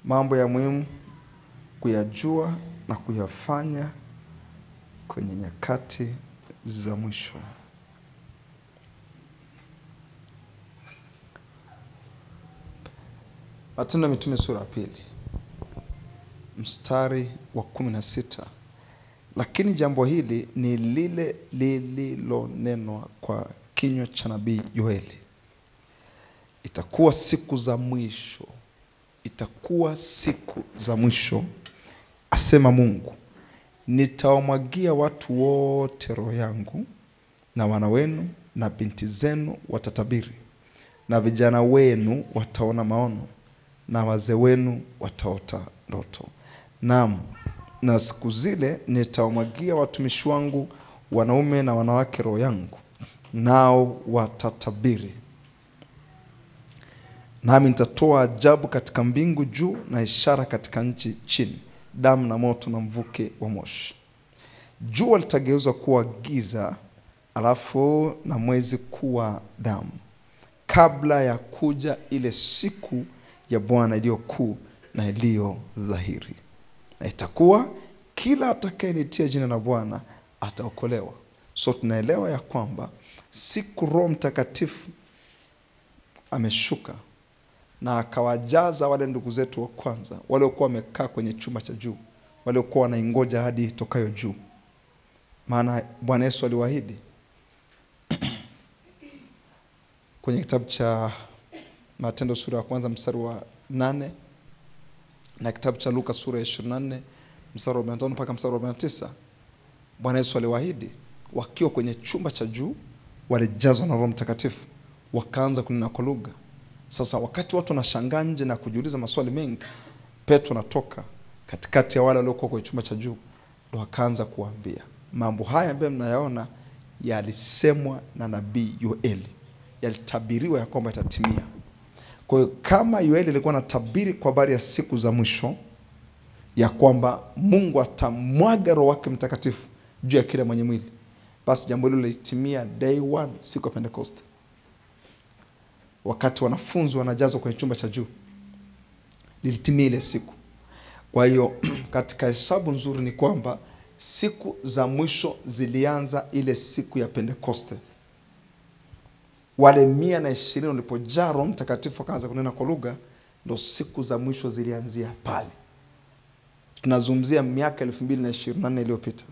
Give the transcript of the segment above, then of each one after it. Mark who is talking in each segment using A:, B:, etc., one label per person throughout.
A: mambo ya muhimu kuyajua na kuyafanya kwenye nyakati za mwisho. Matendo ya Mitume sura ya 2 mstari wa 16. Lakini jambo hili ni lile lililonenwa kwa kinywa cha nabii Yoeli. Itakuwa siku za mwisho. Itakuwa siku za mwisho, asema Mungu. Nitawamwagia watu wote roho yangu, na wana wenu na binti zenu watatabiri, na vijana wenu wataona maono, na wazee wenu wataota ndoto. Naam, na siku zile nitawamwagia watumishi wangu wanaume na wanawake roho yangu, nao watatabiri. Nami nitatoa ajabu katika mbingu juu na ishara katika nchi chini, damu na moto na mvuke wa moshi. Jua litageuzwa kuwa giza, alafu na mwezi kuwa damu, kabla ya kuja ile siku ya Bwana iliyo kuu na iliyo dhahiri. Na itakuwa kila atakayelitia jina la Bwana ataokolewa. So tunaelewa ya kwamba siku Roho Mtakatifu ameshuka na akawajaza wale ndugu zetu wa kwanza, wale walikuwa wamekaa kwenye chumba cha juu, wale walikuwa wanaingoja hadi itokayo juu. Maana Bwana Yesu aliwaahidi kwenye kitabu cha Matendo sura ya 1 mstari wa 8 na kitabu cha Luka sura ya 24 mstari wa 45 mpaka mstari wa 49. Bwana Yesu aliwaahidi wakiwa kwenye chumba cha juu walijazwa na Roho Mtakatifu, wakaanza kunena kwa lugha. Sasa wakati watu wanashangaa nje na kujiuliza maswali mengi, Petro anatoka katikati ya wale waliokuwa kwenye chumba cha juu, ndo akaanza kuambia mambo haya ambayo mnayaona yalisemwa na nabii Yoeli, yalitabiriwa ya kwamba yatatimia. Kwa hiyo kama Yoeli alikuwa anatabiri kwa habari ya siku za mwisho ya kwamba Mungu atamwaga Roho wake Mtakatifu juu ya kila mwenye mwili, basi jambo hilo lilitimia day 1, siku ya Pentecost. Wakati wanafunzi wanajazwa kwenye chumba cha juu, lilitimia ile siku. Kwa hiyo katika hesabu nzuri ni kwamba siku za mwisho zilianza ile siku ya Pentecost. Wale 120 walipojaa Roho Mtakatifu wakaanza kunena kwa lugha, ndo siku za mwisho zilianzia pale. Tunazungumzia miaka 2024 iliyopita.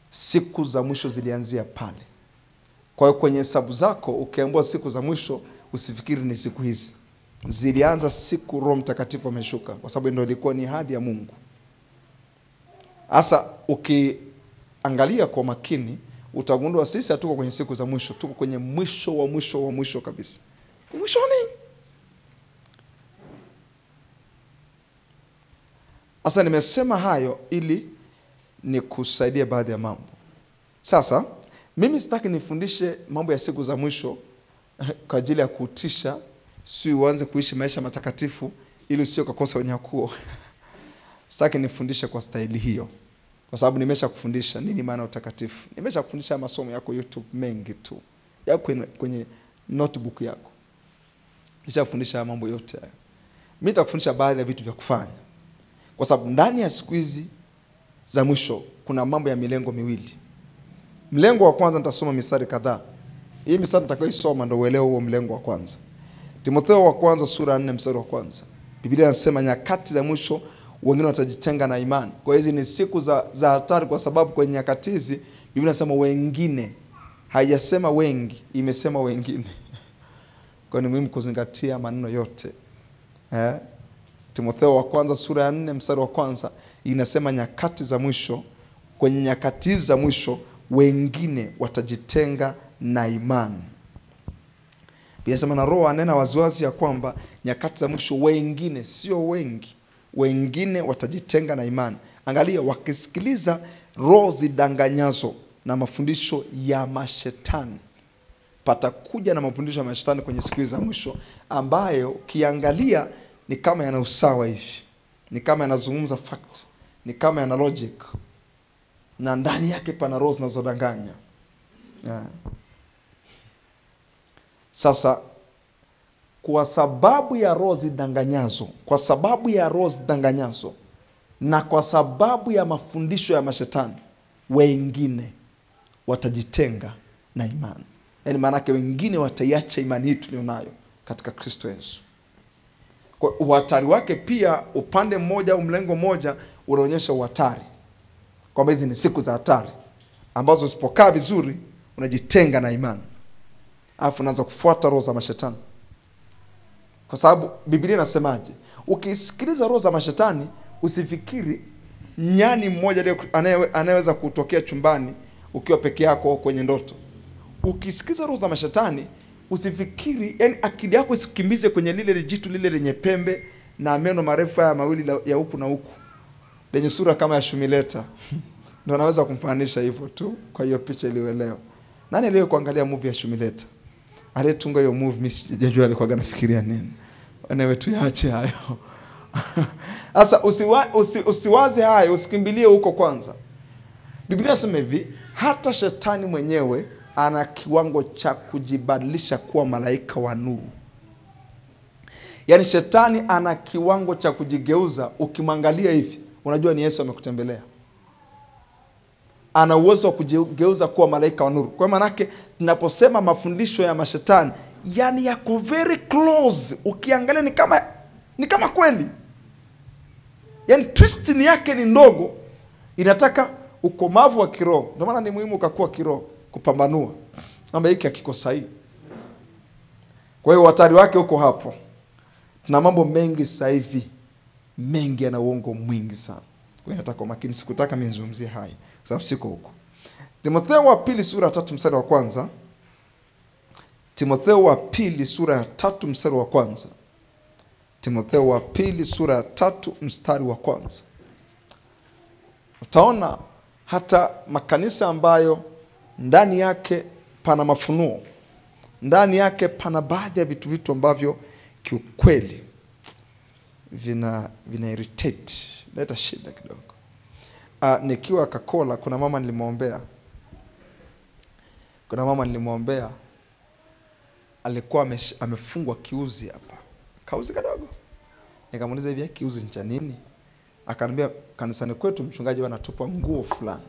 A: Siku za mwisho zilianzia pale. Kwa hiyo kwenye hesabu zako ukiambiwa siku za mwisho, usifikiri ni siku hizi. Zilianza siku Roho Mtakatifu ameshuka, kwa sababu ndio ilikuwa ni ahadi ya Mungu. Asa ukiangalia kwa makini utagundua sisi hatuko kwenye siku za mwisho, tuko kwenye mwisho wa mwisho wa mwisho kabisa. Mwishoni. Asa nimesema hayo ili nikusaidia baadhi ya mambo. Sasa mimi sitaki nifundishe mambo ya siku za mwisho kwa ajili ya kutisha, si uanze kuishi maisha matakatifu ili usio kukosa unyakuo. Sitaki nifundishe kwa staili hiyo, kwa sababu nimesha kufundisha nini maana utakatifu. Nimesha kufundisha masomo yako YouTube mengi tu, yako kwenye notebook yako. Nimesha kufundisha mambo yote hayo. Mimi nitakufundisha baadhi ya vitu vya kufanya, kwa sababu ndani ya siku hizi za mwisho kuna mambo ya milengo miwili. Mlengo wa kwanza nitasoma misari kadhaa. Hii misari nitakayosoma ndio uelewe huo mlengo wa kwanza. Timotheo wa kwanza sura 4 mstari wa kwanza. Biblia inasema nyakati za mwisho wengine watajitenga na imani. Kwa hizi ni siku za hatari, kwa sababu kwenye nyakati hizi Biblia inasema wengine. Haijasema wengi, imesema wengine. Kwa ni muhimu kuzingatia maneno yote. Timotheo wa kwanza sura ya 4 mstari wa kwanza inasema nyakati za mwisho, kwenye nyakati za mwisho wengine watajitenga na imani. Biblia inasema na Roho anena waziwazi ya kwamba nyakati za mwisho wengine, sio wengi, wengine watajitenga na imani. Angalia, wakisikiliza roho zidanganyazo na mafundisho ya mashetani. Patakuja na mafundisho ya mashetani kwenye siku za mwisho, ambayo kiangalia ni kama yana usawa hivi, ni kama yanazungumza fact, ni kama yana logic, na ndani yake pana roho zinazodanganya. Sasa kwa sababu ya roho zidanganyazo, kwa sababu ya roho zidanganyazo na kwa sababu ya mafundisho ya mashetani, wengine watajitenga na imani. Yaani maanake wengine wataiacha imani hii tulionayo katika Kristo Yesu. Kwa uhatari wake pia, upande mmoja au mlengo mmoja unaonyesha uhatari kwamba hizi ni siku za hatari ambazo usipokaa vizuri unajitenga na imani, alafu unaanza kufuata roho za mashetani. Kwa sababu Biblia inasemaje? Ukisikiliza roho za mashetani, usifikiri nyani mmoja anayeweza kutokea chumbani ukiwa peke yako au kwenye ndoto. Ukisikiliza roho za mashetani, usifikiri, yani akili yako isikimbize kwenye lile jitu lile lenye pembe na meno marefu haya mawili ya huku na huku, lenye sura kama ya shumileta. Ndio naweza kumfananisha hivyo tu kwa hiyo picha iliyoelewa. Nani leo kuangalia movie ya shumileta? Aliyetunga hiyo movie mimi sijajua alikuwa anafikiria nini. Wewe tu yaache hayo. Sasa usiwaze hayo, usikimbilie huko kwanza. Biblia inasema hivi, hata shetani mwenyewe ana kiwango cha kujibadilisha kuwa malaika wa nuru. Yaani shetani ana kiwango cha kujigeuza, ukimwangalia hivi unajua ni Yesu amekutembelea. Ana uwezo wa kujigeuza kuwa malaika wa nuru. Kwa maana yake tunaposema mafundisho ya mashetani, yani yako very close, ukiangalia ni kama kweli. Yani twist ni yake ni ndogo, inataka ukomavu wa kiroho. Ndio maana ni muhimu ukakuwa kiroho, kupambanua kwamba hiki hakiko sahihi. Kwa hiyo hatari wake uko hapo. Tuna mambo mengi sasa hivi, mengi yana uongo mwingi sana. Kwa hiyo nataka makini, sikutaka nizungumzie hai sababu siko huko. Timotheo wa pili sura ya 3 mstari wa kwanza. Timotheo wa pili sura ya 3 mstari wa kwanza. Timotheo wa pili sura ya 3 mstari wa kwanza. Utaona hata makanisa ambayo ndani yake pana mafunuo, ndani yake pana baadhi ya vitu ambavyo kiukweli vina irritate, leta shida kidogo. Nikiwa Kakola kuna mama nilimwombea. Alikuwa amefungwa kiuzi hapa. Kauzi kadogo. Nikamuuliza hivi, kiuzi ni cha nini? Akaniambia kanisani kwetu mchungaji anatupa nguo fulani.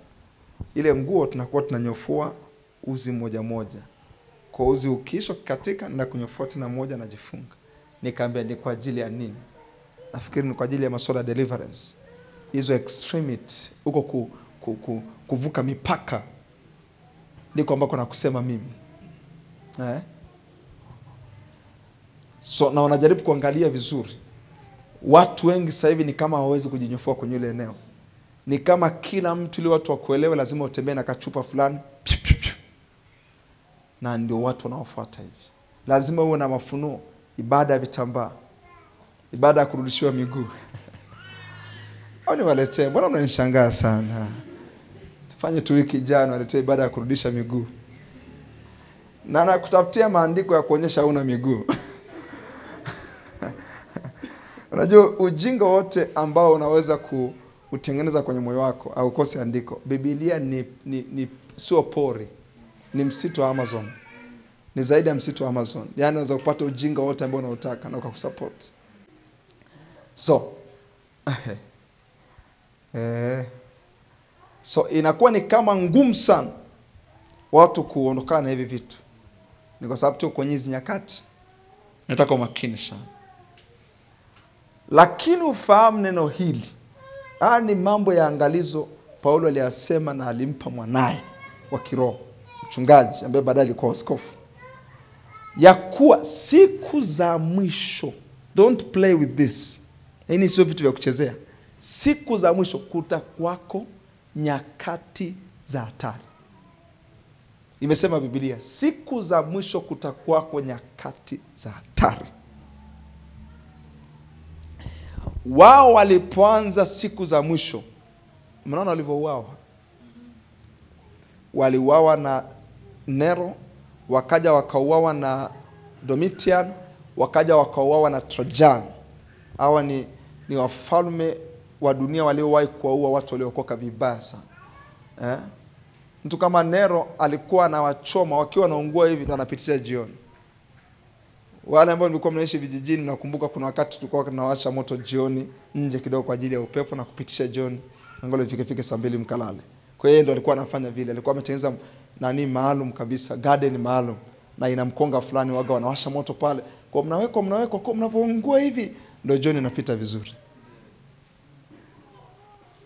A: Ile nguo tunakuwa tunanyofua uzi moja moja. Kwa uzi ukisho katika na kunyofua tena moja najifunga. Nikamwambia ni kwa ajili ya nini? Nafikiri ni kwa ajili ya masuala ya deliverance. Hizo extremity huko kuvuka mipaka ndiko ambako nakusema mimi. So na wanajaribu kuangalia vizuri. Watu wengi sasa hivi ni kama hawawezi kujinyofua kwenye ile eneo. Ni kama kila mtu ili watu wakuelewe lazima utembee na kachupa fulani. Na ndio watu wanaofuata hivi. Lazima uwe na mafunuo, ibada ya vitambaa, ibada ya kurudishiwa miguu. Au niwaletee, mbona mnanishangaa sana? Tufanye tu wiki jana waletee ibada ya kurudisha miguu. Na nakutafutia maandiko ya kuonyesha huna miguu. Unajua ujinga wote ambao unaweza kutengeneza kwenye moyo wako au kose andiko. Biblia ni sio pori. Ni msitu wa Amazon. Ni zaidi ya msitu wa Amazon. Yaani unaweza kupata ujinga wote ambao unautaka na ukakusupport. So inakuwa ni kama ngumu sana watu kuondokana na hivi vitu. Ni kwa sababu tu kwenye hizi nyakati nataka umakini sana. Lakini ufahamu neno hili. Ni mambo ya angalizo Paulo aliyasema na alimpa mwanae wa kiroho, mchungaji ambaye baadaye alikuwa askofu. Ya kuwa siku za mwisho, don't play with this. Hii sio vitu vya kuchezea. Siku za mwisho kutakuwako nyakati za hatari. Imesema Biblia, siku za mwisho kutakuwako nyakati za hatari. Wao walipoanza siku za mwisho, mnaona walivyouawa. Waliuawa na Nero, wakaja wakauawa na Domitian, wakaja wakauawa na Trajan. Hawa ni wafalme wa dunia waliowahi kuwaua watu waliokoka vibaya sana. Mtu kama Nero alikuwa anawachoma wakiwa wanaungua hivi ndo anapitisha jioni. Wale ambao nilikuwa mnaishi vijijini, nakumbuka kuna wakati tulikuwa tunawasha moto jioni nje kidogo kwa ajili ya upepo na kupitisha jioni. Angalau ifike saa 2 mkalale. Kwa hiyo ndo alikuwa anafanya vile. Alikuwa ametengeneza nani maalum kabisa, garden maalum, na ina mkonga fulani waga wanawasha moto pale. Kwa mnawekwa kwa mnapoungua hivi ndio jioni inapita vizuri.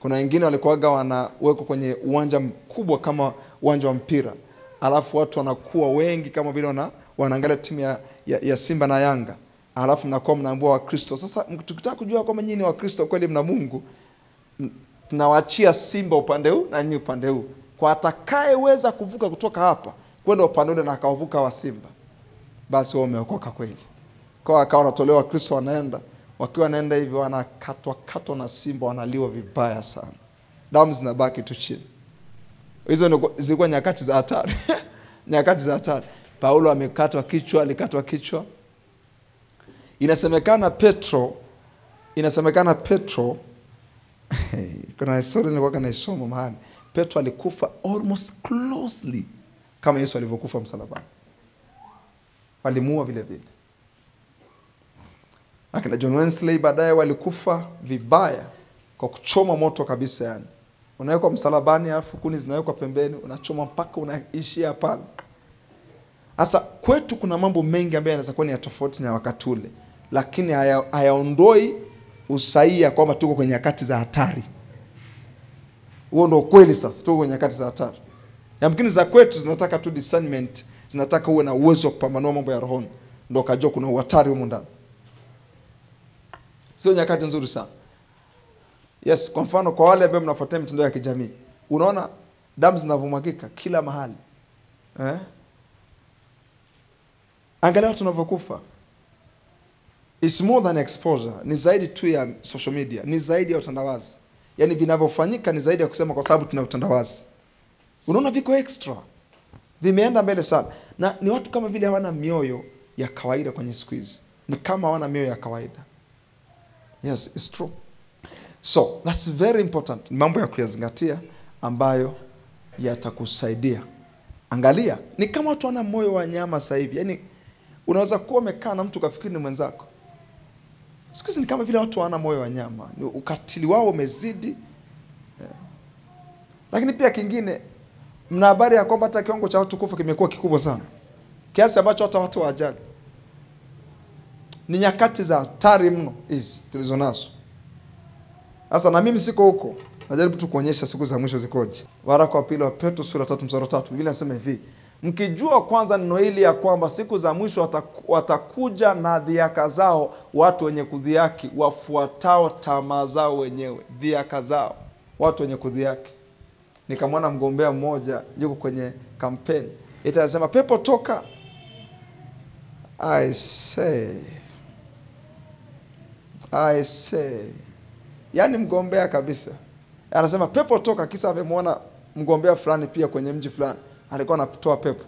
A: Kuna wengine walikuwa wanawekwa kwenye uwanja mkubwa kama uwanja wa mpira. Alafu watu wanakuwa wengi kama vile wanaangalia timu ya Simba na Yanga. Alafu mnakuwa mnaambua wa Kristo. Sasa tukitaka kujua kama nyinyi ni wa Kristo kweli mna Mungu, tunawaachia Simba upande huu na nyinyi upande huu. Kwa atakayeweza kuvuka kutoka hapa kwenda upande ule na akavuka wa Simba, basi wao wameokoka kweli. Kwa akawa wanatolewa Kristo, wanaenda, wakiwa wanaenda hivi wanakatwa na Simba, wanaliwa vibaya sana. Damu zinabaki tu chini. Hizo zilikuwa nyakati za hatari. Nyakati za hatari. Paulo alikatwa kichwa. Inasemekana Petro kuna historia nilikuwa naisoma mahali. Petro alikufa almost closely kama Yesu alivyokufa msalabani. Walimuua vile vile. Akina John Wesley baadaye walikufa vibaya kwa kuchoma moto kabisa yani. Unawekwa msalabani alafu kuni zinawekwa pembeni, unachoma mpaka unaishia pale. Sasa kwetu kuna mambo mengi ambayo yanaweza kuwa ni tofauti na wakati ule, lakini hayaondoi usahihi kwamba tuko kwenye nyakati za hatari. Huo ndio kweli sasa, tuko kwenye nyakati za hatari. Yamkini za kwetu zinataka tu discernment, zinataka uwe na uwezo wa kupambanua mambo ya rohoni, ndio kajua kuna hatari huko ndani. Sio nyakati nzuri sana. Yes, kwa mfano kwa wale ambao mnafuatia mitandao ya kijamii, unaona damu zinavumagika kila mahali. Angalia watu wanavyokufa. It's more than exposure. Ni zaidi tu ya social media, ni zaidi ya utandawazi. Yaani vinavyofanyika ni zaidi ya kusema kwa sababu tuna utandawazi. Unaona viko extra. Vimeenda mbele sana. Na ni watu kama vile hawana mioyo ya kawaida kwenye siku hizi. Ni kama hawana mioyo ya kawaida. Yes, it's true. So, that's very important. Mambo ya kuyazingatia ambayo yatakusaidia. Angalia, ni kama watu wana moyo wa nyama sasa hivi. Yaani unaweza kuwa umekaa na mtu kafikiri ni mwenzako. Siku hizi ni kama vile watu wana moyo wa nyama. Ukatili wao umezidi. Lakini pia kingine, mna habari ya kwamba hata kiwango cha watu kufa kimekuwa kikubwa sana. Kiasi ambacho hata watu hawajali. Ni nyakati za hatari mno hizi tulizonazo. Sasa na mimi siko huko. Najaribu tu kuonyesha siku za mwisho zikoje. Waraka wa pili wa Petro sura 3 mstari wa 3. Biblia inasema hivi: mkijua kwanza neno hili ya kwamba siku za mwisho watakuja na dhihaka zao watu wenye kudhihaki, wafuatao tamaa zao wenyewe. Dhihaka zao watu wenye kudhihaki. Nikamwona mgombea mmoja yuko kwenye kampeni. Ita anasema pepo toka. I say. Yaani mgombea kabisa. Anasema pepo toka, kisa amemwona mgombea fulani pia kwenye mji fulani alikuwa anatoa pepo.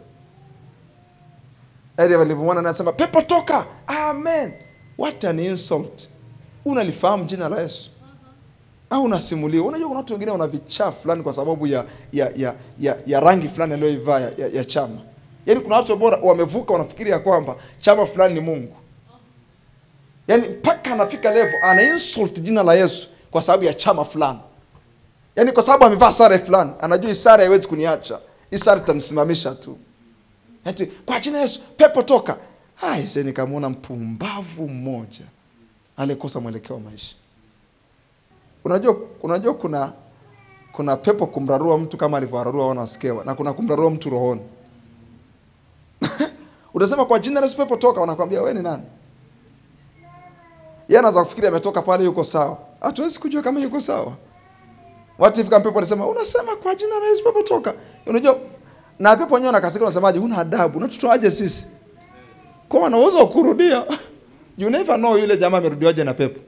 A: Ndio walivyoona anasema pepo toka. Amen. What an insult. Unalifahamu jina la Yesu? Au unasimuliwa? Unajua kuna watu wengine wana vichaa fulani kwa sababu ya rangi fulani aliyoivaa ya chama. Yaani kuna watu ambao wamevuka wanafikiria kwamba chama fulani ni Mungu. Yaani mpaka anafika level ana insult jina la Yesu kwa sababu ya chama fulani. Yaani kwa sababu amevaa sare fulani, anajua sare haiwezi kuniacha. Hii sare itanisimamisha tu. Eti kwa jina Yesu pepo toka. Sasa nikamwona mpumbavu mmoja alikosa mwelekeo wa maisha. Unajua kuna pepo kumrarua mtu kama alivyorarua wana wasikewa, na kuna kumrarua mtu rohoni. Utasema kwa jina la Yesu pepo toka, wanakuambia wewe ni nani? Yeye anaanza kufikiria ametoka pale yuko sawa. Hatuwezi kujua kama yuko sawa. What if kama pepo anasema unasema kwa jina la Yesu pepo toka. Unajua na pepo wenyewe anakasika, unasemaje una adabu? Unatutoaje sisi? Kwa maana uwezo kurudia. You never know yule jamaa amerudiwaje na pepo.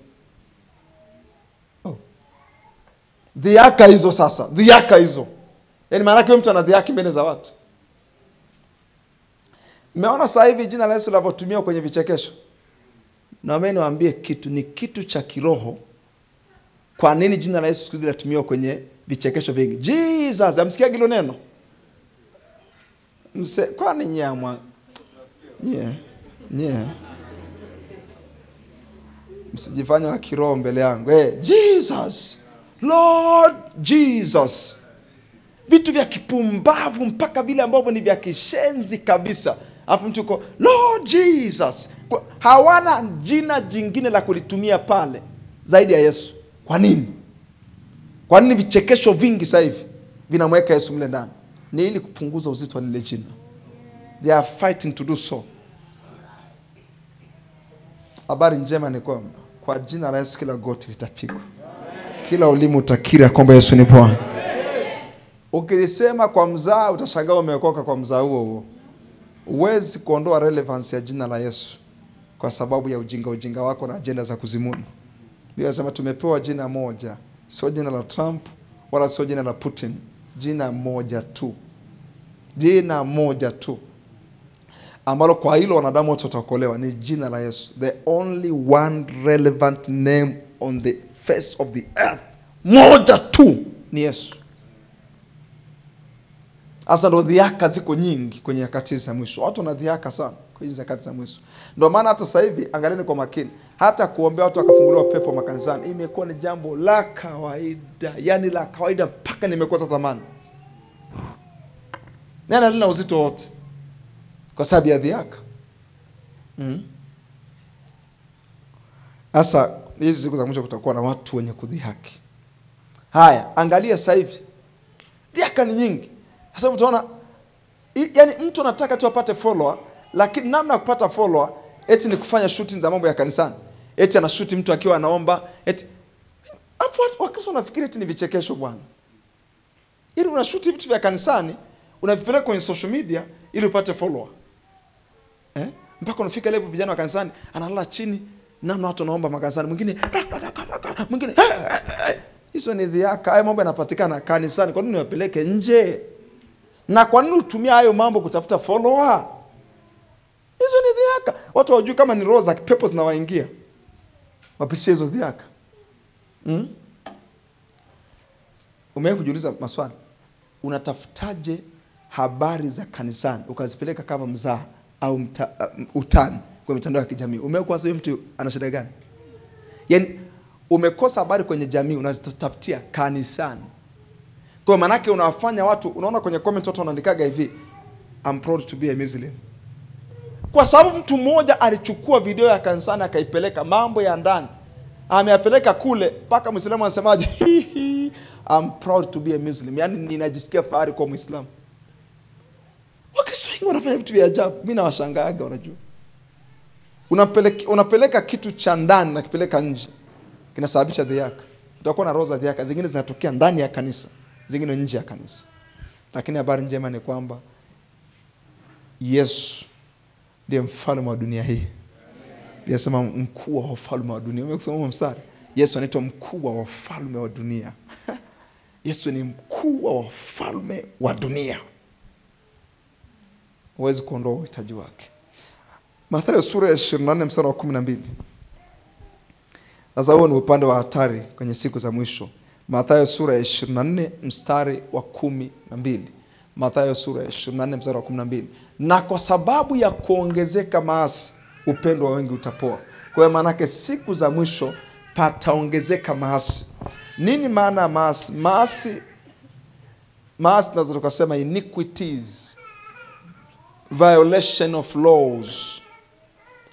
A: Dhihaka hizo sasa. Dhihaka hizo. Yaani maana yake mtu anadhihaki mbele za watu. Mmeona sasa hivi jina la Yesu linavyotumiwa kwenye vichekesho. Na mimi niwaambie kitu, ni kitu cha kiroho. Kwa nini jina la Yesu siku hizi linatumiwa kwenye vichekesho vingi? Jesus, amsikia hilo neno? Kwa nini nyamwa? Msijifanye wa kiroho mbele yangu. Jesus, Lord Jesus. Vitu vya kipumbavu mpaka vile ambavyo ni vya kishenzi kabisa. Alafu mtu yuko Lord Jesus. Hawana jina jingine la kulitumia pale zaidi ya Yesu. Kwa nini? Kwa nini vichekesho vingi sasa hivi vinamweka Yesu mle ndani? Ni ili kupunguza uzito wa lile jina. They are fighting to do so. Habari njema ni kwamba kwa jina la Yesu kila goti litapigwa. Kila ulimi utakiri kwamba Yesu ni Bwana. Ukilisema kwa mzaa utashangaa umeokoka kwa mzaa huo. Huwezi kuondoa relevance ya jina la Yesu kwa sababu ya ujinga wako na agenda za kuzimuni. Biblia inasema tumepewa jina moja, sio jina la Trump wala sio jina la Putin, jina moja tu. Jina moja tu ambalo kwa hilo wanadamu wote wataokolewa, ni jina la Yesu. The only one relevant name on the face of the earth, moja tu, ni Yesu. Asa ndo dhihaka ziko nyingi kwenye nyakati za mwisho. Watu wanadhihaka sana kwenye nyakati za mwisho. Ndio maana hata sasa hivi angalieni kwa makini, hata kuombea watu wakafunguliwa pepo makanisani imekuwa ni jambo la kawaida. Yani la kawaida mpaka nimekosa thamani. Nani alina uzito wote kwa sababu ya dhihaka. Asa hizi siku za mwisho kutakuwa na watu wenye kudhihaki. Haya, angalia sasa hivi dhihaka ni nyingi. Sasa utaona yani mtu anataka tu apate follower, lakini namna kupata follower eti ni kufanya shooting za mambo ya kanisani. Eti anashoot mtu akiwa anaomba, eti afu Wakristo wanafikiri eti ni vichekesho bwana. Ili unashoot vitu vya kanisani, unavipeleka kwenye social media ili upate follower. Mpaka unafika level vijana wa kanisani analala chini namna watu wanaomba makanisani, mwingine hizo ni dhihaka. Hayo mambo yanapatikana kanisani, kwa nini wapeleke nje? Na kwa nini utumia hayo mambo kutafuta follower? Hizo ni dhihaka. Watu hawajui kama ni roho za pepo zinawaingia. Wapishe hizo dhihaka. Umewahi kujiuliza maswali? Unatafutaje habari za kanisani ukazipeleka kama mzaha au utani kwa mitandao ya kijamii? Umewahi kuwaza huyo mtu ana shida gani? Yaani umekosa habari kwenye jamii unazitafutia kanisani. Kwa maana yake unawafanya watu, unaona kwenye comment watu wanaandikaga hivi, I'm proud to be a Muslim. Kwa sababu mtu mmoja alichukua video ya kanisani akaipeleka mambo ya ndani, ameyapeleka kule mpaka Muislamu anasemaje, I'm proud to be a Muslim. Yaani ninajisikia fahari kwa Muislamu. Wakristo wengi wanafanya vitu vya ajabu. Mimi nawashangaaga, unajua. Unapeleka kitu cha ndani na kipeleka nje, kinasababisha dhihaka. Utakuwa na roho za dhihaka, zingine zinatokea ndani ya kanisa, zingine nje ya kanisa. Lakini habari njema ni kwamba Yesu ndiye mfalme wa dunia hii. Yasema mkuu wa wafalme wa dunia. Umesoma mstari? Yesu anaitwa mkuu wa wafalme wa dunia. Yesu ni mkuu wa wafalme wa dunia. Huwezi kuondoa uhitaji wake. Mathayo sura ya 24 mstari wa 12. Sasa huo ni upande wa hatari kwenye siku za mwisho. Mathayo sura ya 24 mstari wa 12. Mathayo sura ya 24 mstari wa 12. Na kwa sababu ya kuongezeka maasi, upendo wa wengi utapoa. Kwa hiyo maana yake siku za mwisho pataongezeka maasi. Nini maana maasi? Maasi tunaweza tukasema iniquities, violation of laws,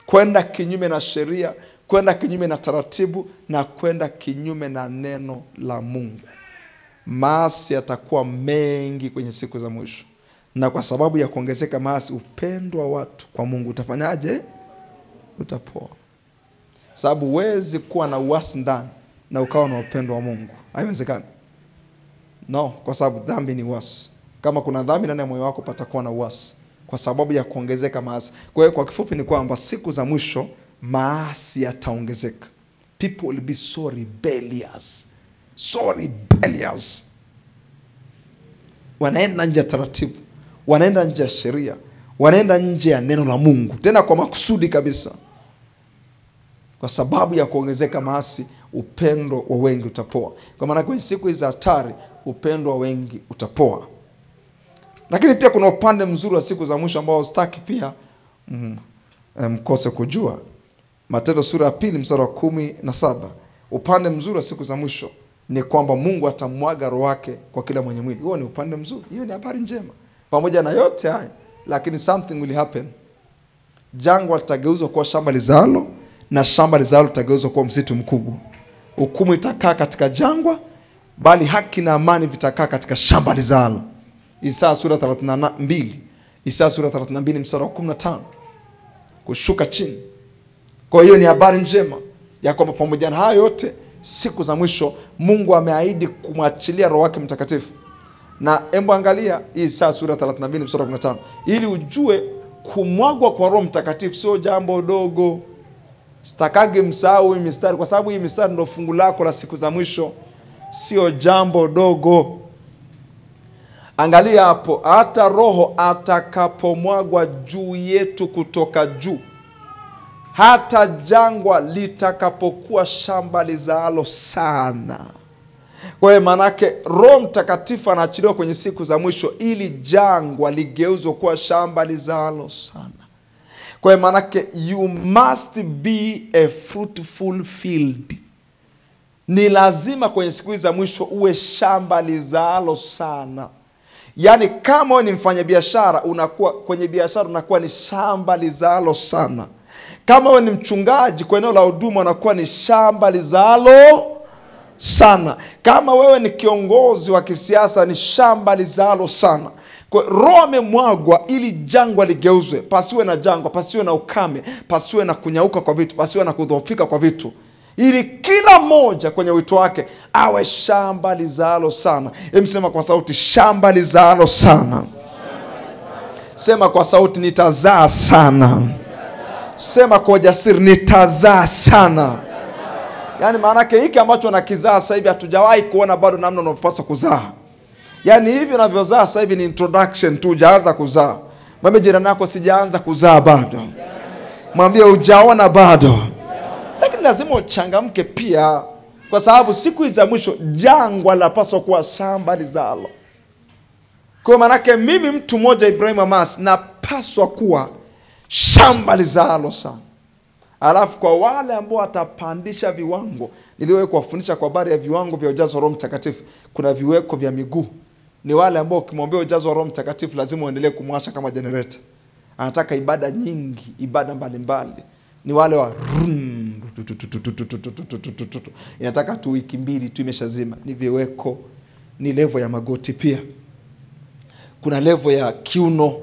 A: kwenda kinyume na sheria, kwenda kinyume na taratibu, na kwenda kinyume na neno la Mungu. Maasi yatakuwa mengi kwenye siku za mwisho. Na kwa sababu ya kuongezeka maasi, upendo wa watu kwa Mungu utafanyaje? Utapoa. Sababu huwezi kuwa na uasi ndani na ukawa na upendo wa Mungu. Haiwezekani. No, kwa sababu dhambi ni uasi. Kama kuna dhambi ndani ya moyo wako patakuwa na uasi kwa sababu ya kuongezeka maasi. Kwa hiyo kwa kifupi ni kwamba siku za mwisho maasi yataongezeka. People will be so rebellious. So rebellious. Wanaenda nje ya taratibu, wanaenda nje ya sheria, wanaenda nje ya neno la Mungu, tena kwa makusudi kabisa. Kwa sababu ya kuongezeka maasi, upendo wa wengi utapoa. Kwa maana kwenye siku hizi hatari, upendo wa wengi utapoa. Lakini pia kuna upande mzuri wa siku za mwisho ambao sitaki pia mkose kujua. Matendo sura ya 2 mstari wa 17. Upande mzuri wa siku za mwisho ni kwamba Mungu atamwaga roho wake kwa kila mwenye mwili. Huo ni upande mzuri. Hiyo ni habari njema. Pamoja na yote haya, lakini something will happen. Jangwa litageuzwa kuwa shamba lizaalo, na shamba lizaalo litageuzwa kuwa msitu mkubwa. Hukumu itakaa katika jangwa, bali haki na amani vitakaa katika shamba lizaalo. Isaya sura 32. Isaya sura 32 mstari wa 15. Kushuka chini. Kwa hiyo ni habari njema ya kwamba pamoja na hayo yote, siku za mwisho Mungu ameahidi kumwachilia roho wake mtakatifu. Na hebu angalia Isaya sura 32 mstari wa 15, ili ujue kumwagwa kwa Roho Mtakatifu sio jambo dogo. Sitakage msahau hii mistari, kwa sababu hii mistari ndio fungu lako la siku za mwisho. Sio jambo dogo. Angalia hapo, hata Roho atakapomwagwa juu yetu kutoka juu, hata jangwa litakapokuwa shamba lizaalo sana. Kwa hiyo manake Roho Mtakatifu anaachiliwa kwenye siku za mwisho ili jangwa ligeuzwe kuwa shamba lizaalo sana. Kwa hiyo manake you must be a fruitful field. Ni lazima kwenye siku za mwisho uwe shamba lizaalo sana. Yaani kama wewe ni mfanyabiashara, unakuwa kwenye biashara unakuwa ni shamba lizaalo sana. Kama wewe ni mchungaji kwa eneo la huduma, unakuwa ni shamba lizaalo sana. Kama wewe ni kiongozi wa kisiasa, ni shamba lizaalo sana. Kwa Roho amemwagwa ili jangwa ligeuzwe. Pasiwe na jangwa, pasiwe na ukame, pasiwe na kunyauka kwa vitu, pasiwe na kudhoofika kwa vitu, ili kila moja kwenye wito wake awe shamba lizaalo sana. Sema kwa sauti, shamba lizaalo sana. Sema kwa sauti, nitazaa sana. Sema kwa ujasiri, nitazaa sana. Yaani maana yake hiki ambacho nakizaa sasa hivi hatujawahi kuona bado namna unavyopaswa kuzaa. Yaani hivi unavyozaa sasa hivi ni introduction tu, hujaanza kuzaa. Mwambie jirani yako, sijaanza kuzaa bado. Mwambie hujaona bado. Lakini lazima uchangamke pia, kwa sababu siku za mwisho jangwa lapaswa kuwa shamba lizaalo. Kwa maana yake mimi mtu mmoja Ibrahim Amas napaswa kuwa shamba lizaalo sana. Alafu kwa wale ambao watapandisha viwango, niliwahi kuwafundisha kwa habari ya viwango vya ujazo wa Roho Mtakatifu. Kuna viweko vya miguu. Ni wale ambao ukimwambia ujazo wa Roho Mtakatifu lazima uendelee kumwasha kama generator. Anataka ibada nyingi, ibada mbalimbali. Ni wale wa inataka tu wiki mbili tu imeshazima. Ni viweko. Ni level ya magoti pia. Kuna level ya kiuno.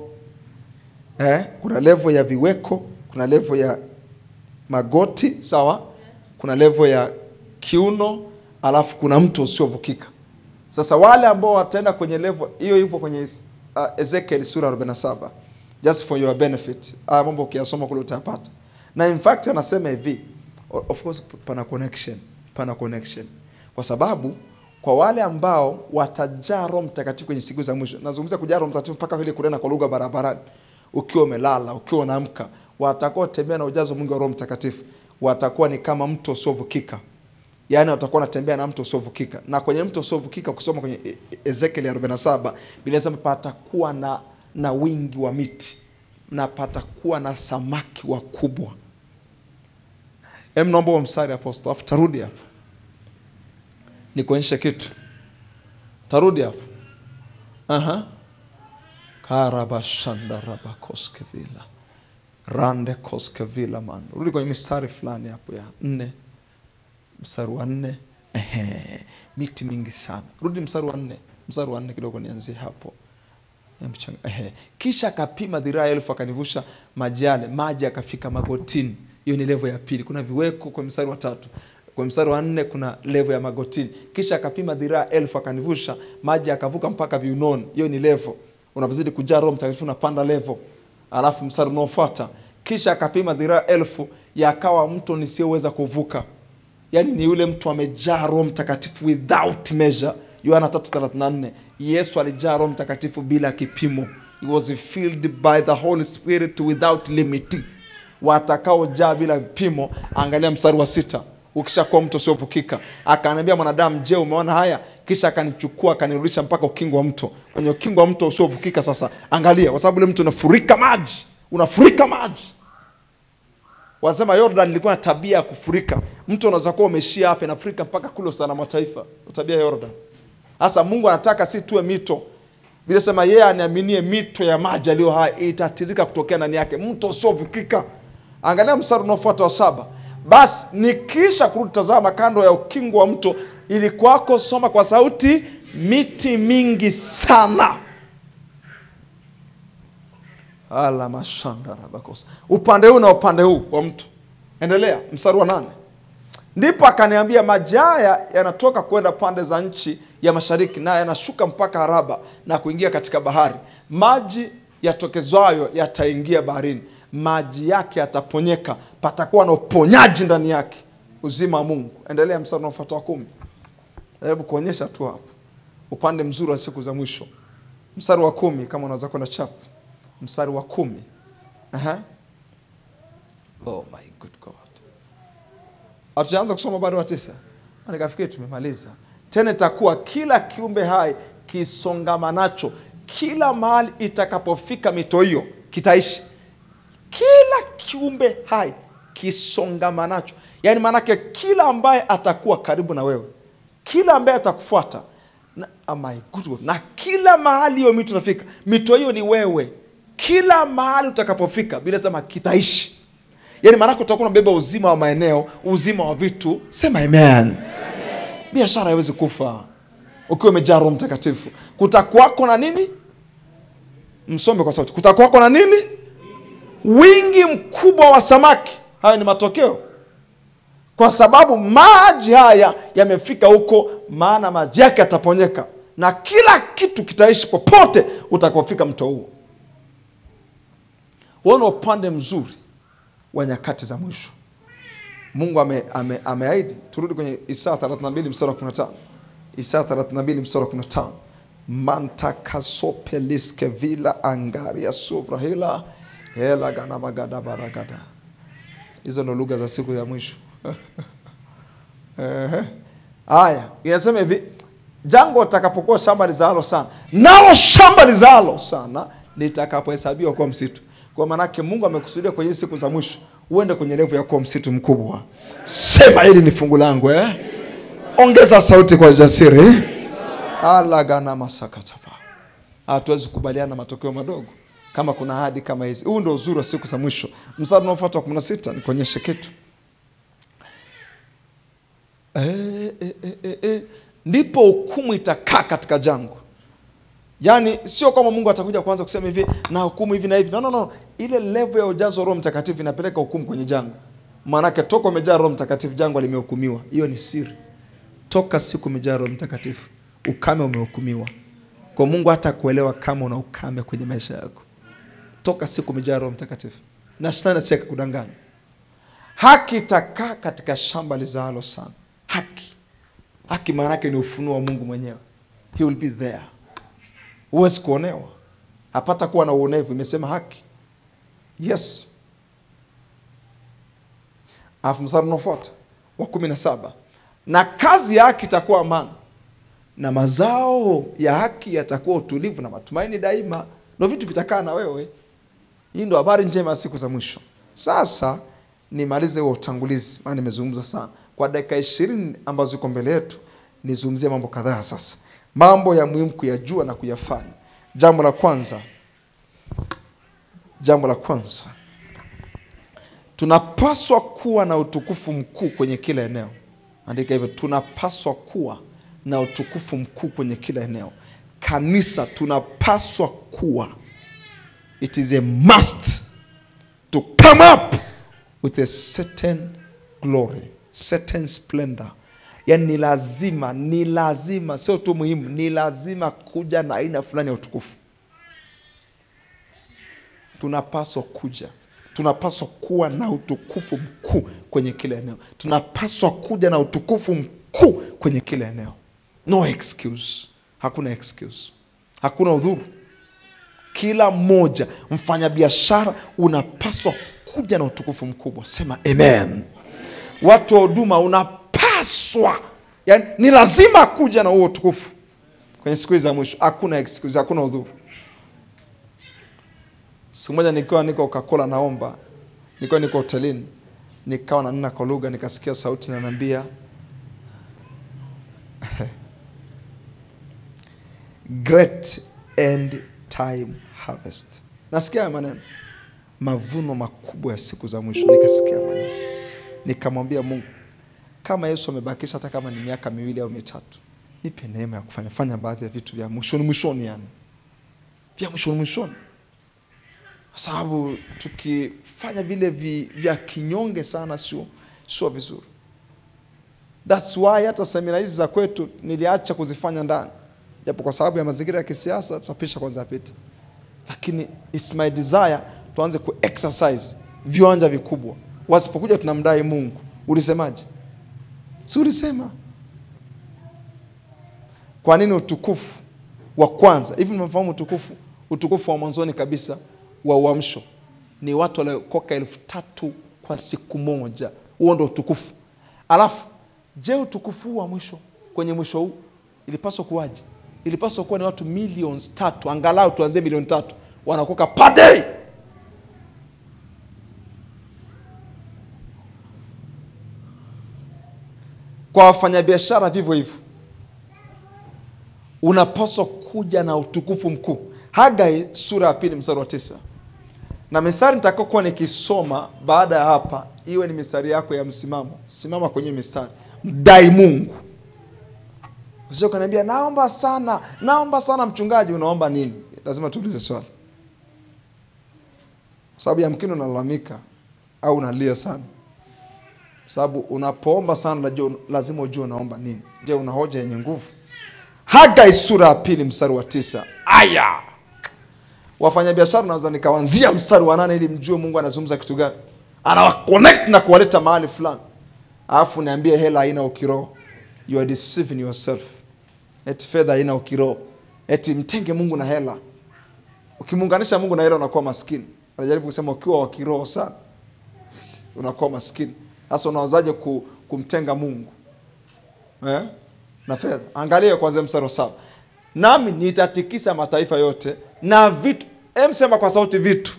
A: Kuna level ya viweko, kuna level ya magoti, sawa? Kuna level ya kiuno, alafu kuna mtu usiovukika. Sasa wale ambao wataenda kwenye level hiyo, yupo kwenye Ezekiel sura 47. Just for your benefit. Mambo ukiyasoma kule utapata. Na in fact anasema hivi, of course pana connection. Kwa sababu kwa wale ambao watajaa Roho Mtakatifu kwenye siku za mwisho. Nazungumzia kujaa Roho Mtakatifu mpaka vile kunena kwa lugha barabarani. Ukiwa umelala, ukiwa unaamka, watakuwa tembea na ujazo mwingi wa Roho Mtakatifu. Watakuwa ni kama mto usiovukika. Yaani watakuwa wanatembea na mto usiovukika. Na kwenye mto usiovukika, kusoma kwenye Ezekiel 47, Biblia inasema patakuwa na wingi wa miti, na patakuwa na samaki wakubwa. Naomba wa msari apostle, afu tarudi hapo nikuonyeshe kitu. Tarudi hapo. Karabashanda rabakoskevila rande koskevila man. Rudi kwenye mstari fulani hapo ya 4. Mstari wa 4. Miti mingi sana. Rudi mstari wa 4. Mstari wa 4 kidogo nianzie hapo. Kisha akapima dhiraa 1000 akanivusha maji yale, maji yakafika magotini. Hiyo ni level ya pili. Kuna viweko kwa mstari wa 3. Kwa mstari wa 4 kuna level ya magotini. Kisha akapima dhiraa 1000 akanivusha, maji yakavuka mpaka viunoni. Hiyo ni level. Unapozidi kujaa Roho Mtakatifu unapanda level. Alafu mstari unaofuata, kisha akapima dhiraa 1000 yakawa mto nisiyoweza kuvuka. Yaani ni yule mtu amejaa Roho Mtakatifu without measure. Yohana 3:34. Yesu alijaa Roho Mtakatifu bila kipimo. He was filled by the Holy Spirit without limit. Watakaojaa bila kipimo. Angalia mstari wa 6. Ukishakuwa mto usiovukika, akaniambia mwanadamu, je, umeona haya? Kisha akanichukua akanirudisha mpaka ukingo wa mto. Kwenye ukingo wa mto usiovukika sasa, angalia, kwa sababu ile mto unafurika maji. Wanasema Jordan ilikuwa na tabia ya kufurika. Mtu unaweza kuwa umeshia hapa inafurika mpaka kule Usalama wa Taifa. Tabia ya Jordan. Sasa Mungu anataka si tuwe mito. Bila sema yeye aniaminie mito ya maji aliyo hai itatirika kutokea ndani yake. Mto usiovukika. Angalia mstari unaofuata wa 7. Basi nikisha kurudi tazama kando ya ukingo wa mto ilikuwako, soma kwa sauti, miti mingi sana. Ala mashanda bakosa. Upande huu na upande huu wa mto. Endelea mstari wa 8. Ndipo akaniambia maji haya yanatoka kwenda pande za nchi ya mashariki na yanashuka mpaka Araba na kuingia katika bahari. Maji yatokezwayo yataingia baharini. Maji yake yataponyeka, patakuwa na uponyaji ndani yake, uzima wa Mungu. Endelea mstari unaofuata wa 10. Hebu kuonyesha tu hapo upande mzuri wa siku za mwisho. Mstari wa 10 kama unaweza kwenda chapu. Mstari wa 10. Oh my good God. Hatujaanza kusoma bado wa 9. Nikafikiri tumemaliza. Tena itakuwa kila kiumbe hai kisongamanacho kila mahali itakapofika mito hiyo kitaishi. Kila kiumbe hai kisongamanacho. Yaani manake kila ambaye atakuwa karibu na wewe, kila ambaye atakufuata, na my good God, na kila mahali hiyo mito inafika. Mito hiyo ni wewe. Kila mahali utakapofika bila sema kitaishi. Yaani maana utakuwa unabeba uzima wa maeneo, uzima wa vitu. Sema amen. Biashara haiwezi kufa ukiwa umejaa Roho Mtakatifu. Kutakuwako na nini? Msome kwa sauti. Kutakuwako na nini? Wingi mkubwa wa samaki. Hayo ni matokeo. Kwa sababu maji haya yamefika huko, maana maji yake yataponyeka na kila kitu kitaishi popote utakapofika mto huo. Uone upande mzuri wa nyakati za mwisho. Mungu ameahidi. Turudi kwenye Isaya 32 mstari wa 15. Isaya 32 mstari wa 15. Mantakasopeliske vila angaria sovrahila hela gana magada baragada. Hizo ndo lugha za siku ya mwisho. Haya, inasema hivi, jango utakapokuwa shamba lizaalo sana, nalo shamba lizaalo sana litakapohesabiwa kuwa msitu. Kwa maana yake Mungu amekusudia kwenye siku za mwisho uende kwenye level ya kuwa msitu mkubwa. Sema hili ni fungu langu Ongeza sauti kwa jasiri. Alagana masakatafa. Hatuwezi kubaliana na matokeo madogo kama kuna ahadi kama hizi. Huu ndio uzuri wa siku za mwisho. Mstari unaofuata wa 16 nikuonyeshe kitu. Ndipo hukumu itakaa katika jangwa. Yaani sio kama Mungu atakuja kwanza kusema hivi na hukumu hivi na hivi. No. Ile level ya ujazo wa Roho Mtakatifu inapeleka hukumu kwenye jangwa. Maana yake toka umejaa Roho Mtakatifu jangwa limehukumiwa. Hiyo ni siri. Toka siku umejaa Roho Mtakatifu ukame umehukumiwa. Kwa Mungu hata kuelewa kama una ukame kwenye maisha yako. Toka siku umejaa Roho Mtakatifu. Na shetani asiyeka kudanganya. Haki itakaa katika shamba lizaalo sana. Haki maana yake ni ufunuo wa Mungu mwenyewe. He will be there. Huwezi kuonewa. Hapata kuwa na uonevu. Imesema haki. Yes. Alafu mstari unaofuata wa 17. Na kazi ya haki itakuwa amani, na mazao ya haki yatakuwa utulivu na matumaini daima. Ndio vitu vitakaa na wewe. Hii ndio habari njema ya siku za mwisho. Sasa nimalize huo utangulizi, maana nimezungumza sana. Kwa dakika 20 ambazo ziko mbele yetu nizungumzie mambo kadhaa sasa. Mambo ya muhimu kuyajua na kuyafanya. Jambo la kwanza. Tunapaswa kuwa na utukufu mkuu kwenye kila eneo. Andika hivyo, tunapaswa kuwa na utukufu mkuu kwenye kila eneo. Kanisa tunapaswa kuwa. It is a must to come up with a certain glory, certain splendor. Yaani ni lazima, sio tu muhimu, ni lazima kuja na aina fulani ya utukufu. Tunapaswa kuwa na utukufu mkuu kwenye kila eneo. Tunapaswa kuja na utukufu mkuu kwenye kila eneo. No excuse. Hakuna excuse. Hakuna udhuru. Kila mmoja mfanyabiashara unapaswa kuja na utukufu mkubwa. Sema amen. Watu wa huduma unapaswa, yani ni lazima kuja na huo utukufu kwenye siku za mwisho. Hakuna excuse, hakuna udhuru. Siku moja niko Coca-Cola naomba, niko hotelini. nikawa nanena kwa lugha, nikasikia sauti inaniambia great end time harvest. Nasikia maneno, mavuno makubwa ya siku za mwisho. Nikasikia maneno, nikamwambia Mungu, kama Yesu amebakisha hata kama ni miaka 2 au 3, nipe neema ya kufanya baadhi ya vitu vya mwishoni, yani vya mwishoni. Kwa sababu tukifanya vile vya kinyonge sana sio vizuri. That's why hata semina hizi za kwetu niliacha kuzifanya ndani. Japo kwa sababu ya mazingira ya kisiasa tutapisha kwanza apite. Lakini it's my desire tuanze ku-exercise viwanja vikubwa. Wasipokuja tunamdai Mungu. Ulisemaje? Si ulisema? Kwa nini utukufu wa kwanza? Hivi mnafahamu utukufu wa mwanzoni kabisa wa uamsho ni watu waliokoka 3,000 kwa siku moja. Huo ndio utukufu. Alafu je, utukufu wa mwisho, kwenye mwisho huu ilipaswa kuwaje? Ilipaswa kuwa ni watu 3,000,000, angalau tuanze 3,000,000 wanakoka per day. Kwa wafanyabiashara vivyo hivyo, unapaswa kuja na utukufu mkuu. Hagai sura ya 2 mstari wa 9. Na mistari nitakayokuwa nikisoma baada ya hapa iwe ni mistari yako ya msimamo. Simama kwenye mistari. Mdai Mungu. Usije kaniambia naomba sana mchungaji, unaomba nini? Lazima tuulize swali. Kwa sababu yamkini unalalamika au unalia sana. Kwa sababu unapoomba sana lazima ujue unaomba nini. Je, una hoja yenye nguvu? Hagai sura ya 2 mstari wa 9. Aya. Wafanyabiashara naweza nikaanzia mstari wa 8 ili mjue Mungu anazungumza kitu gani. Anawaconnect na kuwaleta mahali fulani. Alafu niambie hela haina ukiroho. You are deceiving yourself. Eti fedha haina ukiroho. Eti mtenge Mungu na hela. Ukimuunganisha Mungu na hela unakuwa maskini. Anajaribu kusema ukiwa wa kiroho sana unakuwa maskini. Sasa unaanzaje kumtenga Mungu na fedha? Angalia kwanza mstari wa 7. Nami nitatikisa mataifa yote na vitu. Sema kwa sauti vitu.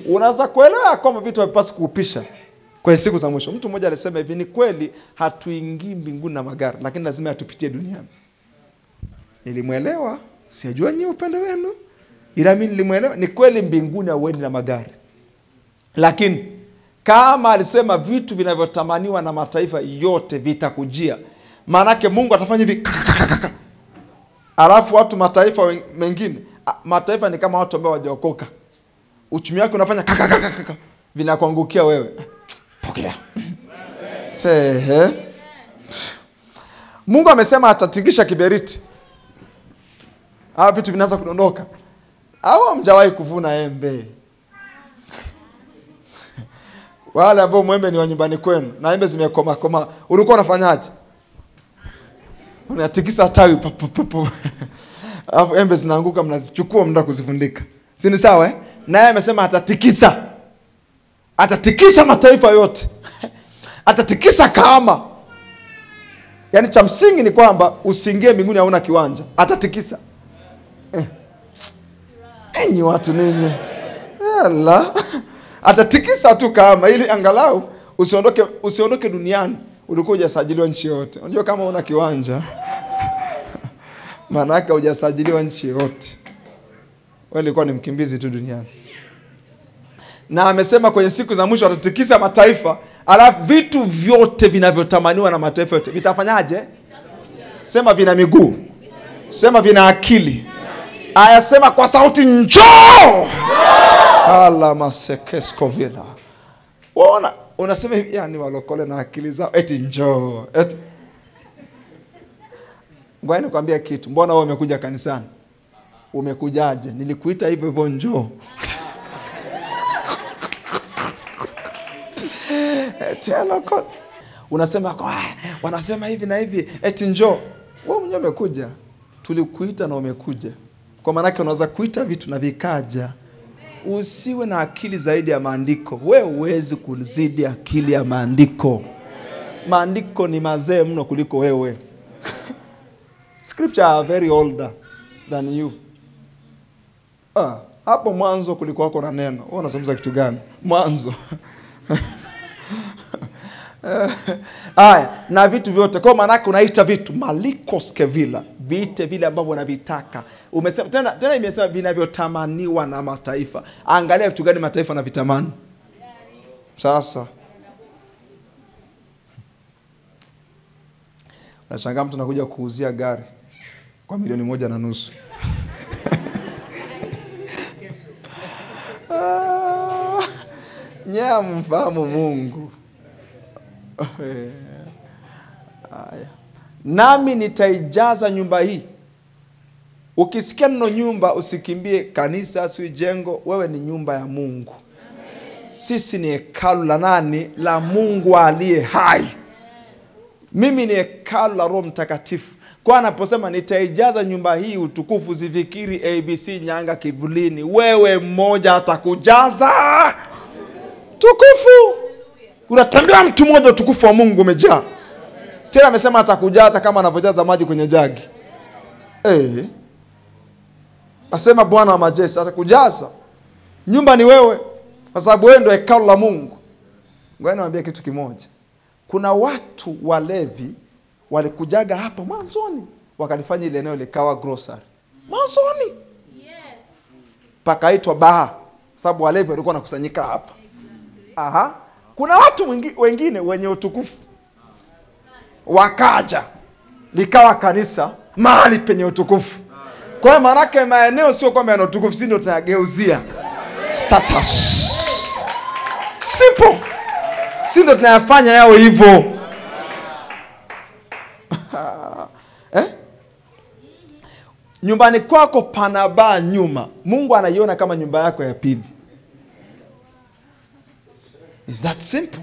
A: Unaweza kuelewa kwamba vitu havipaswi kuupisha kwa siku za mwisho. Mtu mmoja alisema hivi, ni kweli hatuingii mbinguni na magari, lakini lazima atupitie duniani. Nilimuelewa, sijajua nyinyi upande wenu. Ila mimi nilimuelewa, ni kweli mbinguni hauendi na magari. Lakini kama alisema vitu vinavyotamaniwa na mataifa yote vitakujia, maana yake Mungu atafanya hivi. Alafu watu mataifa mengine, mataifa ni kama watu ambao hawajaokoka. Uchumi wako unafanya vinakuangukia wewe. Pokea. Mungu amesema atatingisha kiberiti. Vitu vinaanza kudondoka. Au hamjawahi kuvuna embe? Wale ambao mwembe ni wa nyumbani kwenu na embe zimekoma, ulikuwa unafanyaje? Unatikisa tawi alafu embe zinaanguka, mnazichukua mnda kuzifundika. Si ni sawa Naye amesema atatikisa mataifa yote. Atatikisa kama. Yaani cha msingi ni kwamba usiingie mbinguni hauna kiwanja. Atatikisa. Enyi watu ninyi. Atatikisa tu kama ili angalau usiondoke duniani ulikuwa hujasajiliwa nchi yote. Unajua kama una kiwanja maana yake hujasajiliwa nchi yote. Wewe ulikuwa ni mkimbizi tu duniani. Na amesema kwenye siku za mwisho atatikisa mataifa, alafu vitu vyote vinavyotamaniwa na mataifa yote vitafanyaje? Sema vina miguu. Sema vina akili. Aya, sema kwa sauti njoo. Ala masekeskovila. Unasema hivi, yani walokole na akili zao eti njoo. Ngoja nikwambie kitu. Mbona wewe umekuja kanisani? Umekujaje? Nilikuita hivyo hivyo njoo. Unasema wanasema hivi na hivi eti njoo. Wewe mwenyewe umekuja. Tulikuita na umekuja. Kwa maana yake unaweza kuita vitu na vikaja. Usiwe na akili zaidi ya maandiko. Wewe huwezi kuzidi akili ya maandiko. Maandiko ni mazee mno kuliko wewe. Scripture are very older than you. Hapo mwanzo kulikuwa na neno. Wewe unazungumza kitu gani? Mwanzo. Haya, na vitu vyote. Kwa maana yake unaita vitu malikos kevila, vite vile ambavyo unavitaka. Umesema tena imesema vinavyotamaniwa na mataifa. Angalia vitu gani mataifa na vitamani. Sasa nashangaa mtu anakuja kuuzia gari kwa 1.5 milioni. Mfahamu Mungu. Aya. Nami nitaijaza nyumba hii. Ukisikia neno nyumba usikimbie kanisa, si jengo. Wewe ni nyumba ya Mungu. Sisi ni hekalu la nani? La Mungu aliye hai. Mimi ni hekalu la Roho Mtakatifu. Kwa anaposema nitaijaza nyumba hii utukufu, zifikiri ABC nyanga kivulini. Wewe mmoja atakujaza tukufu. Unatembea mtu mmoja utukufu wa Mungu umejaa. Tena amesema atakujaza kama anavyojaza maji kwenye jagi. Asema Bwana wa majeshi atakujaza. Nyumba ni wewe, kwa sababu wewe ndio hekalu la Mungu. Ngoja niwaambie kitu kimoja. Kuna watu walevi walikujaga hapa mwanzoni, wakalifanya ile eneo likawa grocery. Mwanzoni. Yes. Pakaitwa baa, sababu walevi walikuwa wanakusanyika hapa. Aha. Kuna watu wengine wenye utukufu wakaja likawa kanisa mahali penye utukufu. Kwa maana yake maeneo sio kwamba yana utukufu, sisi ndio tunageuzia status. Simple. Sisi ndio tunayafanya yao hivyo. Nyumbani kwako pana baa nyuma. Mungu anaiona kama nyumba yako ya pili. Is that simple?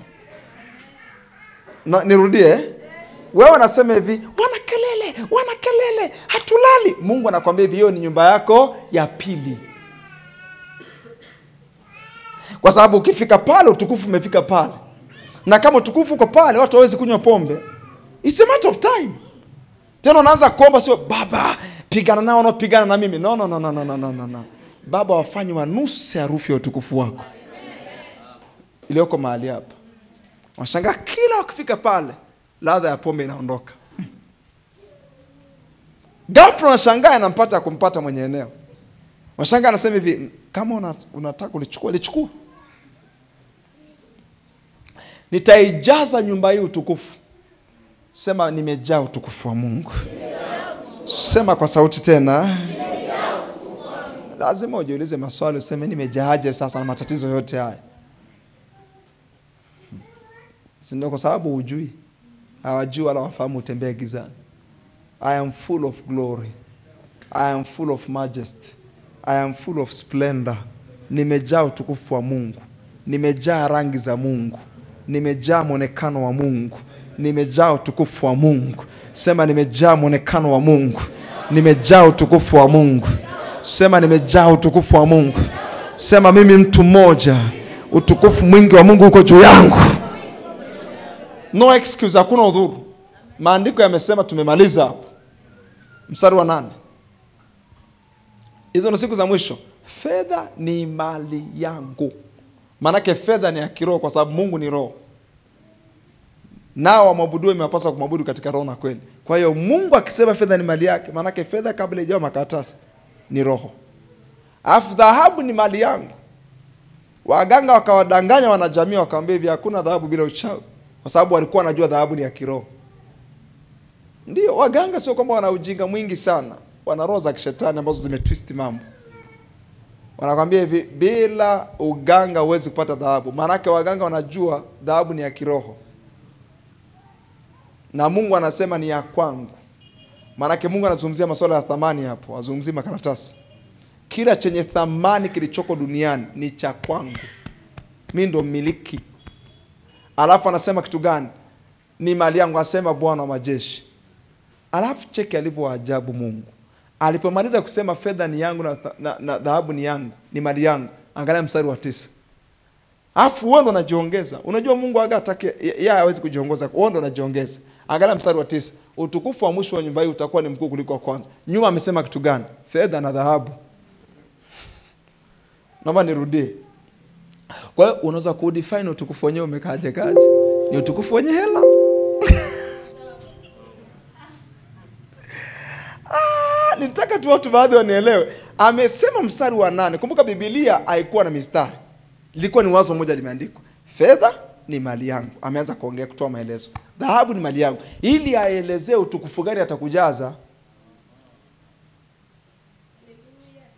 A: Nirudie. Wewe unasema hivi, wana kelele, hatulali. Mungu anakuambia hivi, hiyo ni nyumba yako ya pili. Kwa sababu ukifika pale utukufu umefika pale. Na kama utukufu uko pale, watu hawezi kunywa pombe. It's a matter of time. Tena unaanza kuomba, sio Baba pigana nao wanaopigana na mimi. No. Baba wafanye wanuse harufu ya utukufu wako iliyoko mahali hapa. Washangaa kila wakifika pale ladha ya pombe inaondoka. Ghafla unashangaa anampata kumpata mwenye eneo. Washangaa anasema hivi, kama unataka lichukua. Nitaijaza nyumba hii utukufu. Sema nimejaa utukufu wa Mungu. Sema kwa sauti tena. Lazima ujiulize maswali, useme nimejaaje sasa na matatizo yote haya. Sio kwa sababu hujui. Hawajui wala wafahamu utembea gizani. I am full of glory. I am full of majesty. I am full of splendor. Nimejaa utukufu wa Mungu. Nimejaa rangi za Mungu. Nimejaa mwonekano wa Mungu. Nimejaa utukufu wa Mungu. Sema nimejaa mwonekano wa Mungu. Nimejaa utukufu wa Mungu. Sema nimejaa utukufu wa Mungu. Sema mimi mtu mmoja, utukufu mwingi wa Mungu uko juu yangu. No excuse, hakuna udhuru. Maandiko yamesema, tumemaliza hapo. Mstari wa 8. Hizo ni siku za mwisho. Fedha ni mali yangu. Maanake fedha ni ya kiroho, kwa sababu Mungu ni roho. Nao wamwabudu imewapasa kumwabudu katika roho na kweli. Kwa hiyo Mungu akisema fedha ni mali yake, maanake fedha kabla ijawa makaratasi ni roho. Alafu dhahabu ni mali yangu. Waganga wakawadanganya wanajamii, wakaambia hivi, hakuna dhahabu bila uchawi, kwa sababu walikuwa wanajua dhahabu ni ya kiroho. Ndio, waganga sio kwamba wana ujinga mwingi sana. Wana roho za kishetani ambazo zimetwist mambo. Wanakwambia hivi, bila uganga huwezi kupata dhahabu. Maanake waganga wanajua dhahabu ni ya kiroho. Na Mungu anasema ni ya kwangu. Maanake Mungu anazungumzia masuala ya thamani hapo, azungumzia makaratasi. Kila chenye thamani kilichoko duniani ni cha kwangu. Mimi ndo mmiliki. Alafu anasema kitu gani? Ni mali yangu, asema Bwana wa majeshi. Alafu cheki alivyo ajabu Mungu. Alipomaliza kusema fedha ni yangu na dhahabu ni yangu, ni mali yangu, angalia mstari wa 9. Alafu wewe ndo unajiongeza. Unajua Mungu hataki yeye hawezi kujiongoza. Wewe ndo unajiongeza. Angalia mstari wa 9. Utukufu wa mwisho wa nyumba hii utakuwa ni mkuu kuliko wa kwanza. Nyuma amesema kitu gani? Fedha na dhahabu. Naomba nirudie. Kwa hiyo unaweza kudefine utukufu wenyewe umekaaje kaje. ni utukufu wenye hela. Nitaka tu watu baadhi wanielewe. Amesema mstari wa 8. Kumbuka Biblia haikuwa na mistari. Ilikuwa ni wazo moja limeandikwa. Fedha ni mali yangu. Ameanza kuongea kutoa maelezo. Dhahabu ni mali yangu. Ili aelezee utukufu gani atakujaza.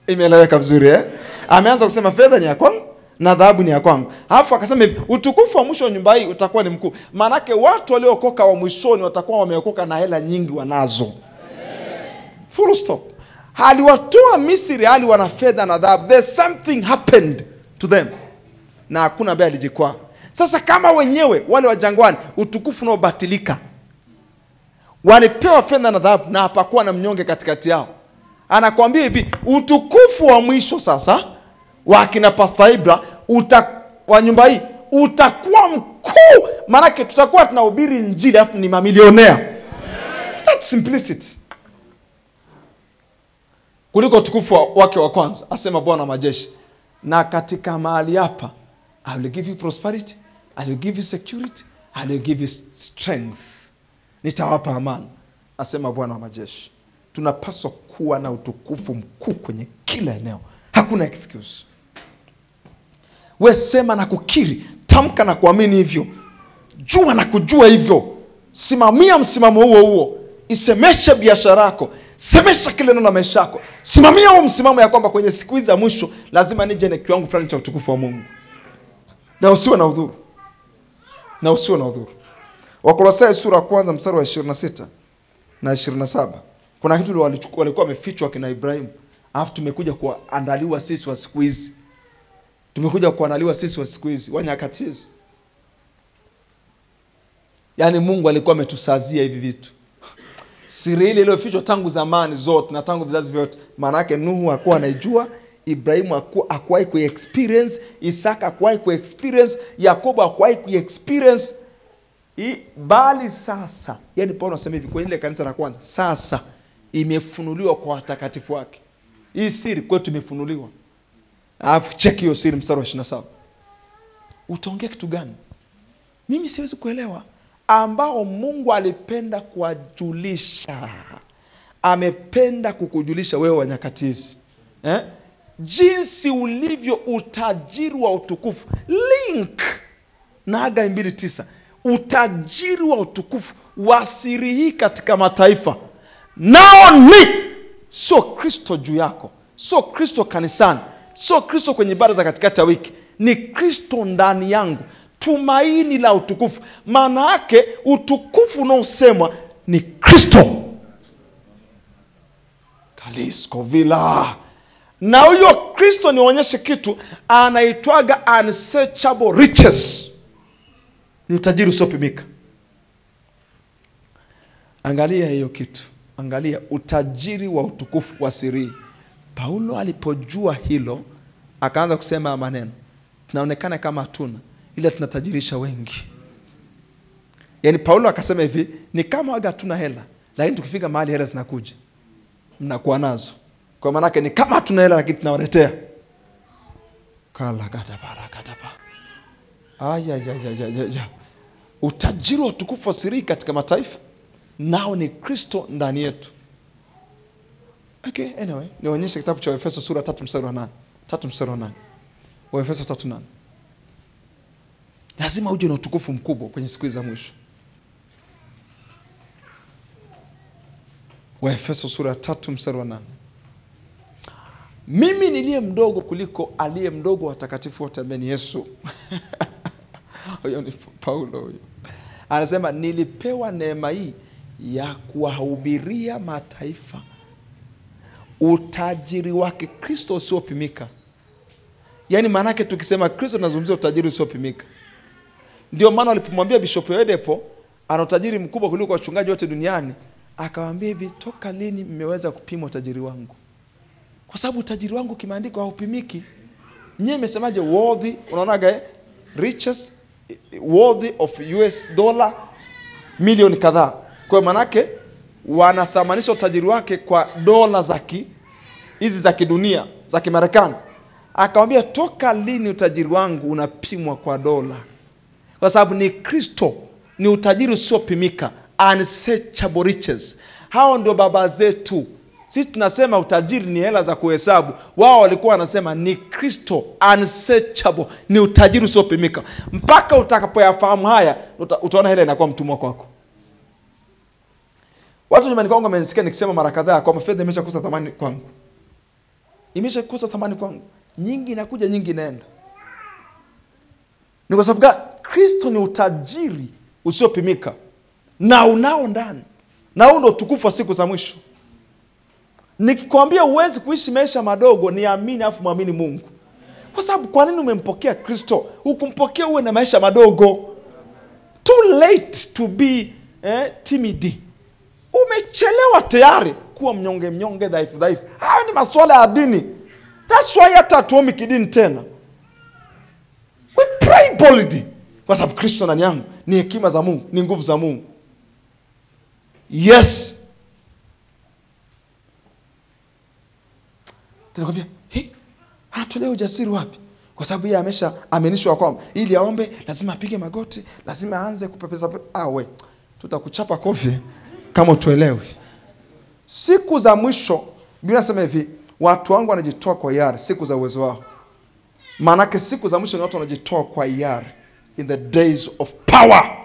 A: Imeeleweka vizuri eh? Ameanza kusema fedha ni ya kwangu na dhahabu ni ya kwangu. Alafu akasema hivi, utukufu wa mwisho wa nyumba hii utakuwa ni mkuu. Maana yake watu waliokoka wa mwishoni watakuwa wameokoka na hela nyingi wanazo. Full stop. Aliwatoa Misri hali wana fedha na dhahabu. There's something happened to them. Na hakuna ambaye alijikwaa. Sasa kama wenyewe wale wa jangwani utukufu unaobatilika, walipewa fedha na dhahabu na hapakuwa na mnyonge katikati yao. Anakuambia hivi, utukufu wa mwisho sasa wa kina Pastor Ibra wa nyumba hii utakuwa mkuu. Maana yake tutakuwa tunahubiri injili afu ni mamilionea. That's simplicity. Kuliko utukufu wake wa kwanza, asema Bwana wa majeshi. Na katika mahali hapa, I will give you prosperity, I will give you security, I will give you strength. Nitawapa amani, asema Bwana wa majeshi. Tunapaswa kuwa na utukufu mkuu kwenye kila eneo. Hakuna excuse. We sema na kukiri, tamka na kuamini hivyo. Jua na kujua hivyo. Simamia msimamo huo. Isemeshe biashara yako. Semesha kile neno la maisha yako. Simamia huo msimamo ya kwamba kwenye siku hizi za mwisho lazima nije na kiwango fulani cha utukufu wa Mungu. Na usiwe na udhuru. Wakolosai sura ya 1 mstari wa 26 na 27. Kuna kitu walikuwa wamefichwa kina Ibrahim. Alafu tumekuja kuandaliwa sisi wa siku hizi. Wa nyakati hizi. Yaani Mungu alikuwa ametusazia hivi vitu. Siri ile iliyofichwa tangu zamani zote na tangu vizazi vyote. Maana yake Nuhu hakuwa anaijua, Ibrahimu hakuwahi ku-experience, Isaka hakuwahi ku-experience, Yakobo hakuwahi ku-experience. Bali sasa, yaani Paulo anasema hivi kwa ile kanisa la kwanza, sasa imefunuliwa kwa watakatifu wake. Hii siri kwetu imefunuliwa. Alafu check hiyo siri mstari wa 27. Utaongea kitu gani? Mimi siwezi kuelewa. Ambao Mungu alipenda kuwajulisha. Amependa kukujulisha wewe wa nyakati hizi. Jinsi ulivyo utajiri wa utukufu. Link na Hagai 2:9. Utajiri wa utukufu wa siri hii katika mataifa. Nao ni sio Kristo juu yako, sio Kristo kanisani, sio Kristo kwenye ibada za katikati ya wiki, ni Kristo ndani yangu. Tumaini la utukufu. Maana yake utukufu unaosemwa ni Kristo. Kalisko vila. Na huyo Kristo nionyeshe kitu anaitwaga unsearchable riches. Ni utajiri usiopimika. Angalia hiyo kitu. Angalia utajiri wa utukufu wa siri. Paulo alipojua hilo akaanza kusema maneno. Tunaonekana kama hatuna, ila tunatajirisha wengi. Yaani Paulo akasema hivi, ni kama waga hatuna hela, lakini tukifika mahali hela zinakuja. Mnakuwa nazo. Kwa maana yake ni kama hatuna hela lakini tunawaletea. Kala gada barakadaba. Utajiri wa utukufu wa siri katika mataifa nao ni Kristo ndani yetu. Okay, anyway, nionyeshe kitabu cha Efeso sura 3 mstari wa 8. 3 mstari wa 8. Efeso 3:8. Lazima uje na utukufu mkubwa kwenye siku za mwisho. Efeso sura 3 mstari wa 8. Mimi niliye mdogo kuliko aliye mdogo wa watakatifu wote ambaye ni Yesu. Huyo ni Paulo huyo. Anasema nilipewa neema hii ya kuwahubiria mataifa utajiri wake Kristo usiopimika. Yaani maana yake tukisema Kristo tunazungumzia utajiri usiopimika. Ndio maana walipomwambia Bishop Oyedepo ana utajiri mkubwa kuliko wachungaji wote duniani, akawaambia hivi, toka lini mmeweza kupima utajiri wangu? Kwa sababu utajiri wangu kimaandiko haupimiki. Nyewe mmesemaje worthy, unaonaga riches worthy of US dollar milioni kadhaa. Kwa maana yake wanathamanisha utajiri wake kwa dola hizi za kidunia, za Kimarekani. Akamwambia toka lini utajiri wangu unapimwa kwa dola? Kwa sababu ni Kristo, ni utajiri usiopimika, unsearchable riches. Hao ndio baba zetu. Sisi tunasema utajiri ni hela za kuhesabu. Wao walikuwa wanasema ni Kristo, unsearchable, ni utajiri usiopimika. Mpaka utakapoyafahamu haya, utaona hela inakuwa mtumwa kwako. Watu nyumbani kwangu wamenisikia nikisema mara kadhaa kwamba fedha imeshakosa thamani kwangu. Imeshakosa thamani kwangu. Nyingi inakuja, nyingi inaenda. Ni kwa sababu Kristo ni utajiri usiopimika na unao ndani. Na huo ndio utukufu wa siku za mwisho. Nikikwambia uwezi kuishi maisha madogo, niamini afu muamini Mungu. Kwa sababu kwa nini umempokea Kristo? Ukumpokea uwe na maisha madogo. Too late to be timid. Umechelewa tayari kuwa mnyonge, dhaifu. Hayo ni masuala ya dini. That's why hata hatuombi kidini tena. We pray boldly. Kwa sababu Kristo ndani yangu ni hekima za Mungu, ni nguvu za Mungu. Yes. Tunakwambia, anatolea ujasiri wapi? Kwa sababu yeye ameshaamenishwa kwamba ili aombe lazima apige magoti, lazima aanze kupepesa. Tutakuchapa kofi kama tuelewi. Siku za mwisho, Biblia inasema hivi, watu wangu wanajitoa kwa hiari, siku za uwezo wao. Maana siku za mwisho ni watu wanajitoa kwa hiari, in the days of power.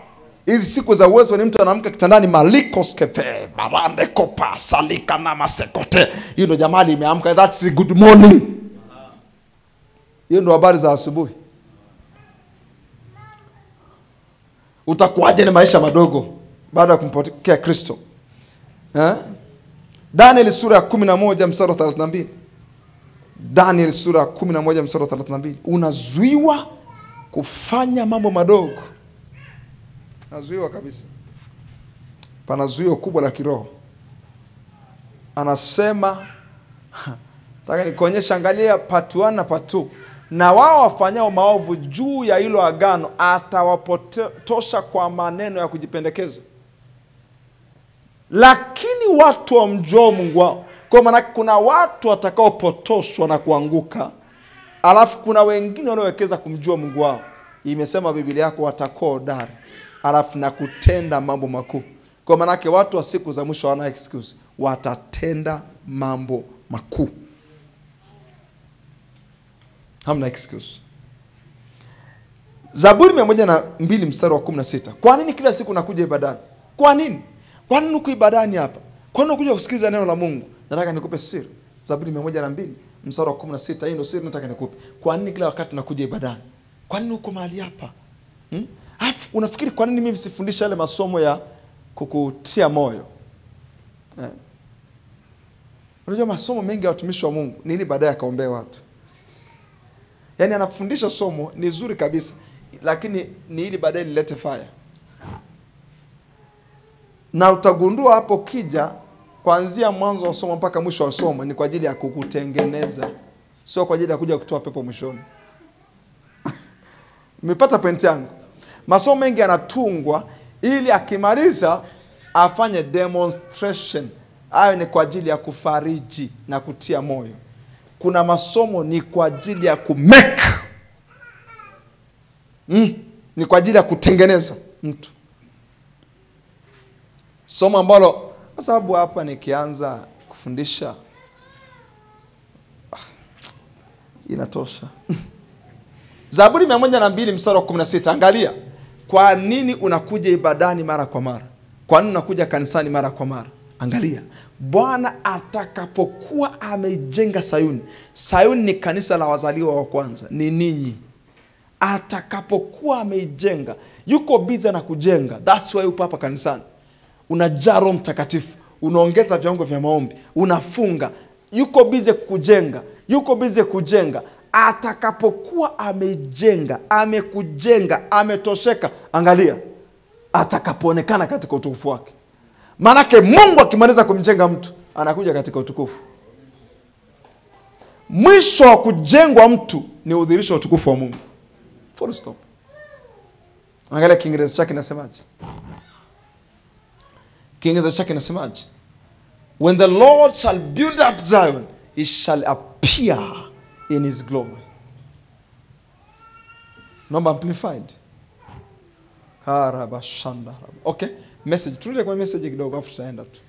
A: Hizi siku za uwezo ni mtu anaamka kitandani malikos kefe, barande kopa, salika na masekote. Hiyo ndo jamali imeamka, that's a good morning. Hiyo ndo habari za asubuhi. Utakuwaje na maisha madogo baada ya kumpokea Kristo? Daniel sura ya 11 mstari wa 32. Daniel sura ya 11 mstari wa 32. Unazuiwa kufanya mambo madogo. Nazuiwa kabisa. Pana zuio kubwa la kiroho. Anasema, nataka nikuonyesha, angalia part 1 na part 2. Na wao wafanyao maovu juu ya hilo agano atawapotosha kwa maneno ya kujipendekeza. Lakini watu wamjua Mungu wao. Kwa maana kuna watu watakaopotoshwa na kuanguka. Alafu kuna wengine wanaowekeza kumjua Mungu wao. Imesema Biblia yako watakuwa hodari. Alafu na kutenda mambo makuu. Kwa maana watu wa siku za mwisho wana excuse. Watatenda mambo makuu. Hamna excuse. Zaburi 102 mstari wa 16. Kwa nini kila siku nakuja ibadani? Kwa nini? Kwa nini uko ibadani hapa? Kwa nini unakuja kusikiliza neno la Mungu? Nataka nikupe siri. Zaburi 102 mstari wa 16. Hii ndio siri nataka nikupe. Kwa nini kila wakati nakuja ibadani? Kwa nini uko mahali hapa? Unafikiri kwa nini mimi sifundisha yale masomo ya kukutia moyo? Unajua masomo mengi ya watumishi wa Mungu ni ili baadaye akaombee watu. Yaani anafundisha somo ni zuri kabisa, lakini ni ili baadaye lilete fire. Na utagundua hapo kija kuanzia mwanzo wa somo mpaka mwisho wa somo ni kwa ajili ya kukutengeneza, sio kwa ajili ya kuja kutoa pepo mwishoni. Umepata point yangu? Masomo mengi yanatungwa ili akimaliza afanye demonstration. Hayo ni kwa ajili ya kufariji na kutia moyo. Kuna masomo ni kwa ajili ya kumake. Ni kwa ajili ya kutengeneza mtu. Somo ambalo, kwa sababu hapa nikianza kufundisha inatosha. Zaburi 102 mstari wa 16. Angalia, kwa nini unakuja ibadani mara kwa mara? Kwa nini unakuja kanisani mara kwa mara? Angalia, Bwana atakapokuwa amejenga Sayuni. Sayuni ni kanisa la wazaliwa wa kwanza, ni ninyi. Atakapokuwa ameijenga, yuko busy na kujenga. That's why upo hapa kanisani. Unajaa Roho Mtakatifu, unaongeza viwango vya maombi, unafunga. Yuko busy kujenga, yuko busy kujenga. Atakapokuwa amejenga, amekujenga, ametosheka, angalia, atakapoonekana katika utukufu wake. Manake Mungu akimaliza kumjenga mtu, anakuja katika utukufu. Mwisho wa kujengwa mtu ni udhihirisho wa utukufu wa Mungu. Full stop. Angalia Kiingereza chake inasemaje? Kiingereza chake inasemaje? When the Lord shall build up Zion, he shall appear in his glory. Number amplified. Harabashanda. Okay, message. Turudi kwa message kidogo afu tutaenda tu.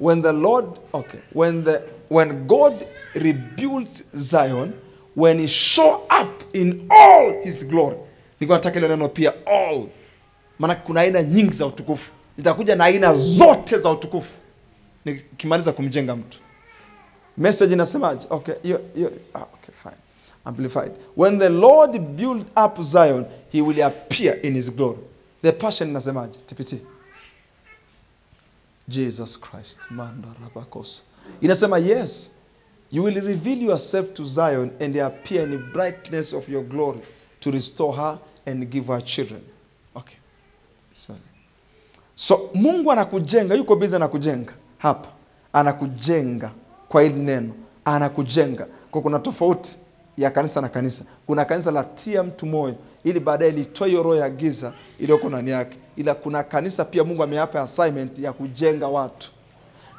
A: When the Lord, okay, when God rebuilds Zion, when he show up in all his glory. Niko nataka ile neno pia all. Maana kuna aina nyingi za utukufu. Nitakuja na aina zote za utukufu nikimaliza kumjenga mtu. Message inasemaje? Okay, okay, fine. Amplified. When the Lord build up Zion, he will appear in his glory. The Passion inasemaje? TPT. Jesus Christ. Manda rabakos. Inasema, yes, you will reveal yourself to Zion and appear in the brightness of your glory to restore her and give her children. Okay. Sorry. So Mungu anakujenga, yuko busy anakujenga hapa. Anakujenga kwa hili neno. Anakujenga. Kwa kuna tofauti ya kanisa na kanisa. Kuna kanisa la tia mtu moyo ili baadaye litoe roho ya giza iliyoko ndani yake. Ila kuna kanisa pia Mungu ameyapa assignment ya kujenga watu.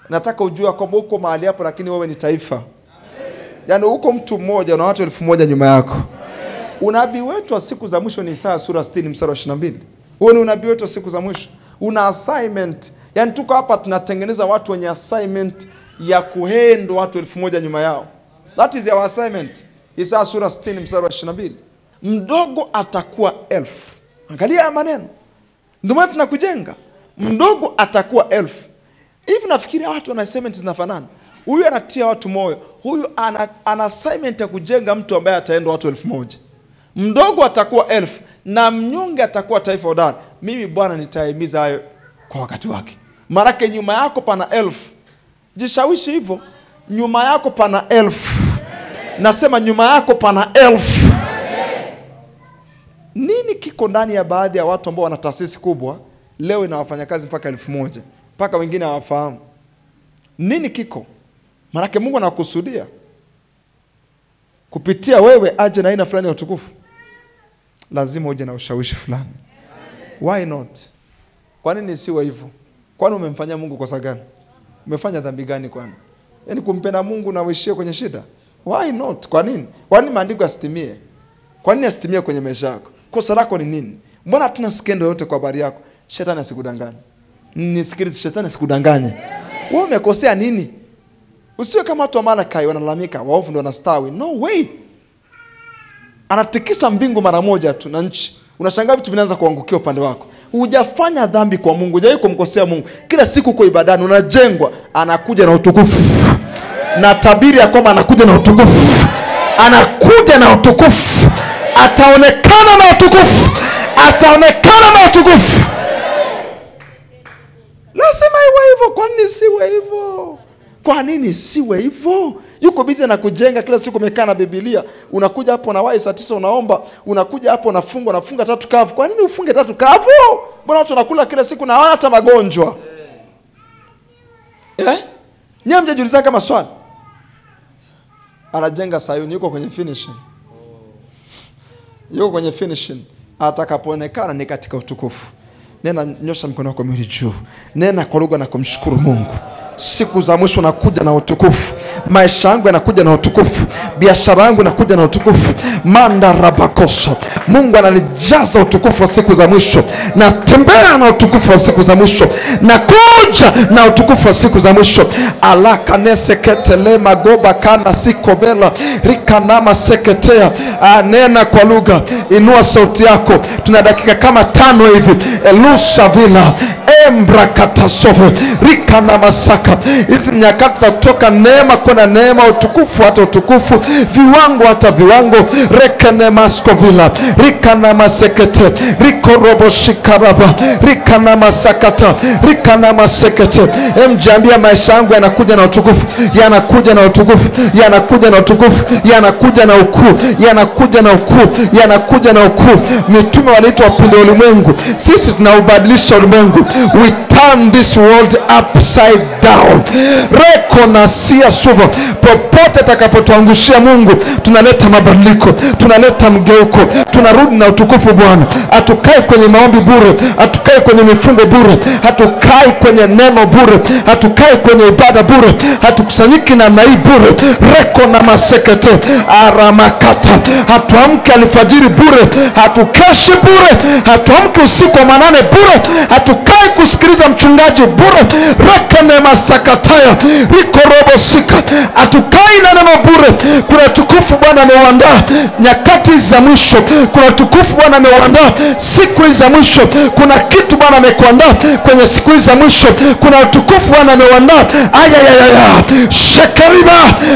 A: Nataka ujue kwamba uko mahali hapo lakini wewe ni taifa. Amen. Yaani uko mtu mmoja na watu 1000 nyuma yako. Amen. Unabii wetu wa siku za mwisho ni Isaya sura 60 mstari wa 22. Huo ni unabii wetu wa siku za mwisho. Una assignment. Yaani tuko hapa tunatengeneza watu wenye assignment ya kuhendo watu 1000 nyuma yao. That is our assignment. Isaya sura 60 mstari wa 22. Mdogo atakuwa 1000. Angalia maneno. Ndio maana tunakujenga. Mdogo atakuwa 1000. Hivi nafikiri watu wana assignment zinafanana. Huyu anatia watu moyo. Huyu ana assignment ya kujenga mtu ambaye ataenda watu 1000. Mdogo atakuwa 1000 na mnyonge atakuwa taifa hodari. Mimi Bwana nitahimiza hayo kwa wakati wake. Maana nyuma yako pana 1000. Jishawishi hivyo. Nyuma yako pana 1000. Nasema nyuma yako pana 1000. Nini kiko ndani ya baadhi ya watu ambao wana taasisi kubwa leo ina wafanyakazi mpaka 1000, mpaka wengine hawafahamu? Nini kiko? Maana Mungu anakusudia kupitia wewe aje na aina fulani ya utukufu. Lazima uje na ushawishi fulani. Why not? Kwa nini siwe hivyo? Kwani umemfanyia Mungu kosa gani? Umefanya dhambi gani kwani? Yaani kumpenda Mungu na uishie kwenye shida? Why not? Kwa nini? Kwa nini maandiko yasitimie? Kwa nini yasitimie kwenye maisha yako? Kosa lako ni nini? Mbona hatuna skendo yote kwa habari yako? Shetani asikudanganye. Nisikilize, shetani asikudanganye. Wewe umekosea nini? Usiwe kama watu wa Malakai wanalalamika, waovu ndio wanastawi. No way. Anatikisa mbingu mara moja tu na nchi. Unashangaa vitu vinaanza kuangukia upande wako. Hujafanya dhambi kwa Mungu, hujawahi kumkosea Mungu. Kila siku uko ibadani unajengwa, anakuja na utukufu. Na tabiri ya kwamba anakuja na utukufu. Anakuja na utukufu. Ataonekana na utukufu. Ataonekana na utukufu. Lazima iwe hivyo. Kwa nini siwe hivyo? Kwa nini siwe hivyo? Yuko busy na kujenga, kila siku umekaa na Biblia. Unakuja hapo na wahi saa 9 unaomba, unakuja hapo unafunga 3 kavu. Kwa nini ufunge 3 kavu? Mbona watu wanakula kila siku na hawana hata magonjwa? Nyie mjajiuliza kama swali. Anajenga Sayuni, yuko kwenye finishing. Yuko kwenye finishing. Atakapoonekana ni katika utukufu. Nena, nyosha mkono wako mwili juu. Nena kwa lugha na kumshukuru Mungu. Siku za mwisho nakuja na utukufu. Maisha yangu yanakuja na utukufu. Biashara yangu inakuja na utukufu. Manda rabakosa. Mungu ananijaza utukufu wa siku za mwisho. Natembea na utukufu wa siku za mwisho. Nakuja na utukufu wa siku za mwisho. Alaka neseketele magoba kana sikovela. Rikanama seketea. Nena kwa lugha. Inua sauti yako. Tuna dakika kama 5 hivi. Elusa vila. Embra katasove. Rikana masaka. Hizi nyakati za kutoka neema kwenda neema, utukufu hata utukufu, viwango hata viwango. Rekene maskovila. Rikana masekete. Rikorobo shikaraba. Rikana masakata. Rikana masekete. Mjambia maisha yangu yanakuja na utukufu. Yanakuja na utukufu. Yanakuja na utukufu. Yanakuja na ukuu. Yanakuja na ukuu. Yanakuja na ukuu. Mitume waliitwa wapinde ulimwengu. Sisi tunaubadilisha ulimwengu. we turn this world upside down. Rekonasia suvo, popote atakapotuangushia Mungu, tunaleta mabadiliko, tunaleta mgeuko, tunarudi na utukufu Bwana. Hatukai kwenye maombi bure, hatukai kwenye mifungo bure, hatukai kwenye neno bure, hatukai kwenye ibada bure, hatukusanyiki na nai bure. Reko na masekete aramakata, hatuamki alfajiri bure, hatukeshi bure, hatuamki usiku wa manane bure, hatukai kusikiliza mchungaji bure. Reka na masakataya riko robo sika, hatukai na neno bure. Kuna tukufu Bwana ameuandaa nyakati za mwisho, kuna tukufu Bwana ameuandaa siku za mwisho, kuna kitu Bwana amekuandaa kwenye siku za mwisho, kuna tukufu Bwana ameuandaa. Aya shekariba,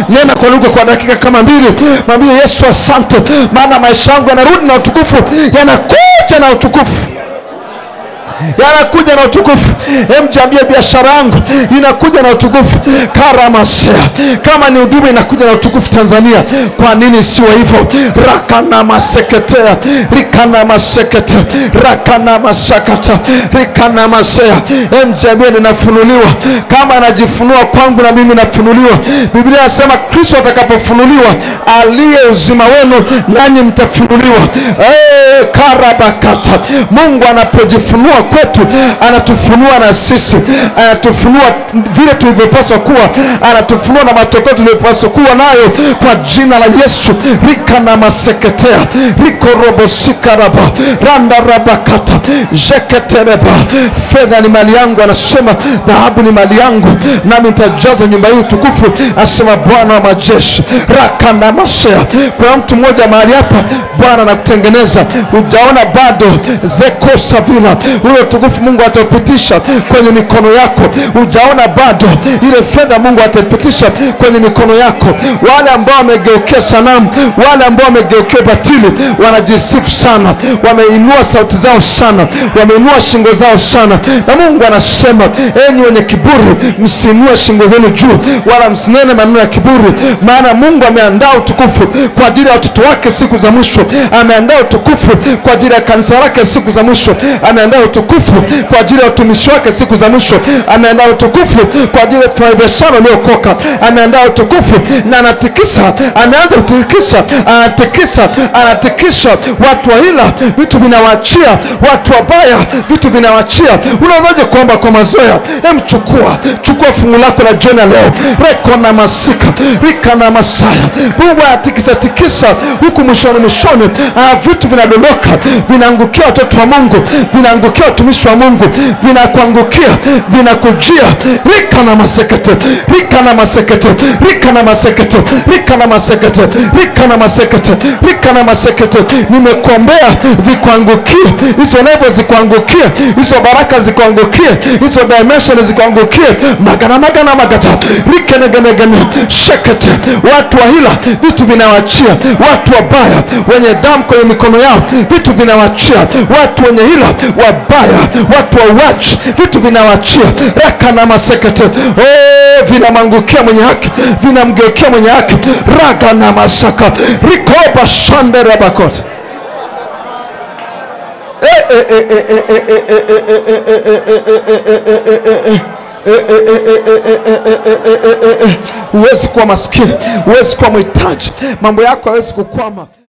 A: nena kwa lugha kwa dakika kama 2, mwambie Yesu asante, maana maisha yangu yanarudi na utukufu, yanakuja na utukufu, yanakuja na utukufu. Mjambie biashara yangu inakuja na utukufu. Karamasea, kama ni huduma inakuja na utukufu Tanzania. Kwa nini siwe hivyo? Rakana maseketea, rikana masekete, rakana masakata, rikana masea. Mjambie ninafunuliwa, kama anajifunua kwangu na mimi nafunuliwa. Biblia inasema Kristo atakapofunuliwa, aliye uzima wenu, nanyi mtafunuliwa. Karabakata, Mungu anapojifunua kwetu, anatufunua na sisi, anatufunua vile tulivyopaswa kuwa, anatufunua na matokeo tuliyopaswa kuwa nayo kwa jina la Yesu. Rika na maseketea, riko robo sikaraba, randa rabakata, jeketereba. Fedha ni mali yangu, anasema dhahabu ni mali yangu, nami nitajaza nyumba hii utukufu, asema Bwana wa majeshi. Raka na masea. Kwa mtu mmoja mahali hapa Bwana anakutengeneza, hujaona bado zeko savina, ule utukufu Mungu atapitisha kwenye mikono yako. Hujaona bado ile fedha Mungu atapitisha kwenye mikono yako. Wale ambao wamegeukia sanamu, wale ambao wamegeukia batili, wanajisifu sana, wameinua sauti zao sana, wameinua shingo zao sana. Na Mungu anasema, enyi wenye kiburi, msiinue shingo zenu juu, wala msinene maneno ya kiburi, maana Mungu ameandaa utukufu kwa ajili ya watoto wake siku za mwisho. Ameandaa utukufu kwa ajili ya kanisa lake siku za mwisho. Ameandaa utukufu kwa ajili ya utumishi wake siku za mwisho. Ameandaa utukufu kwa ajili ya biashara iliyokoka. Ameandaa utukufu na anatikisa, ameanza kutikisa, anatikisa watu wa hila, vitu vinawaachia, watu wabaya, vitu vinawaachia. Unawezaje kuomba kwa mazoea? Chukua fungu lako la jioni leo. Reko na masika, rika na masaya. Mungu anatikisa huku mwishoni, vitu vinadondoka, vinaangukia watoto wa Mungu, vinaangukia watumishi wa Mungu, vinakuangukia, vinakujia. Rika na masekete, rika na masekete, rika na masekete, rika na masekete, rika na masekete, rika na masekete. Nimekuombea vikuangukie, hizo level zikuangukie, hizo baraka zikuangukie, hizo dimension zikuangukie. Magana magata, rika negene shekete. Watu wa hila, vitu vinawachia. Watu wabaya wenye damu kwenye mikono yao, vitu vinawachia. Watu wenye hila, wabaya, watu wa wachi, vitu vinawachia. Raka na masekete, vinamwangukia mwenye haki, vinamgeukia mwenye haki. Raga na masaka, rikoba shande rabakot. Huwezi kuwa maskini, huwezi kuwa mhitaji, mambo yako hawezi kukwama.